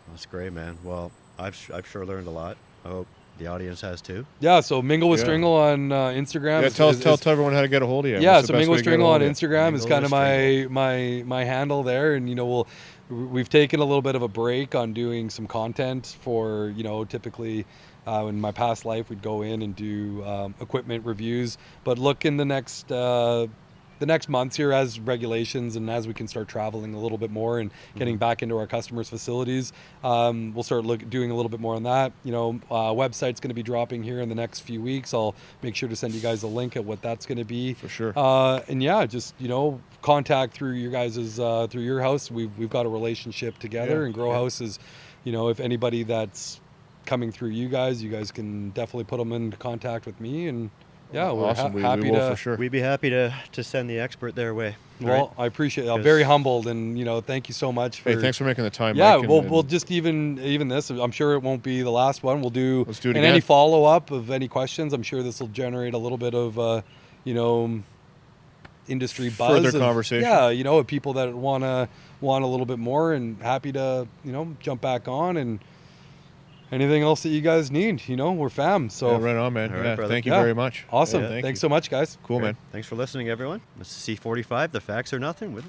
That's great, man. Well, I've sure learned a lot. I hope the audience has too. Yeah, so Mingle with Stringile on Instagram. Yeah, tell everyone how to get a hold of you. Yeah, so Mingle with Stringile on Instagram is kind of my handle there, and we've taken a little bit of a break on doing some content for typically in my past life we'd go in and do equipment reviews, but look in the next the next months here, as regulations and as we can start traveling a little bit more and getting back into our customers' facilities, we'll start doing a little bit more on that. Website's going to be dropping here in the next few weeks. I'll make sure to send you guys a link at what that's going to be. For sure. And yeah, just, contact through your guys's, through your house. We've got a relationship together, and GrowHaus is, if anybody that's coming through you guys can definitely put them in contact with me. And yeah, we're awesome. happy we will to. for sure. We'd be happy to send the expert their way. Well, I appreciate it. I'm very humbled, and thank you so much for. Hey, thanks for making the time. Yeah, Mike, we'll just even this. I'm sure it won't be the last one. Let's do it again. Any follow up of any questions. I'm sure this will generate a little bit of industry buzz. Further conversation. Yeah, of people that want a little bit more, and happy to jump back on and. Anything else that you guys need, we're fam. So yeah, right on, man. All right, brother. Thank you very much. Awesome. Yeah, Thanks so much, guys. Cool, man. Thanks for listening, everyone. This is C45. The facts are nothing with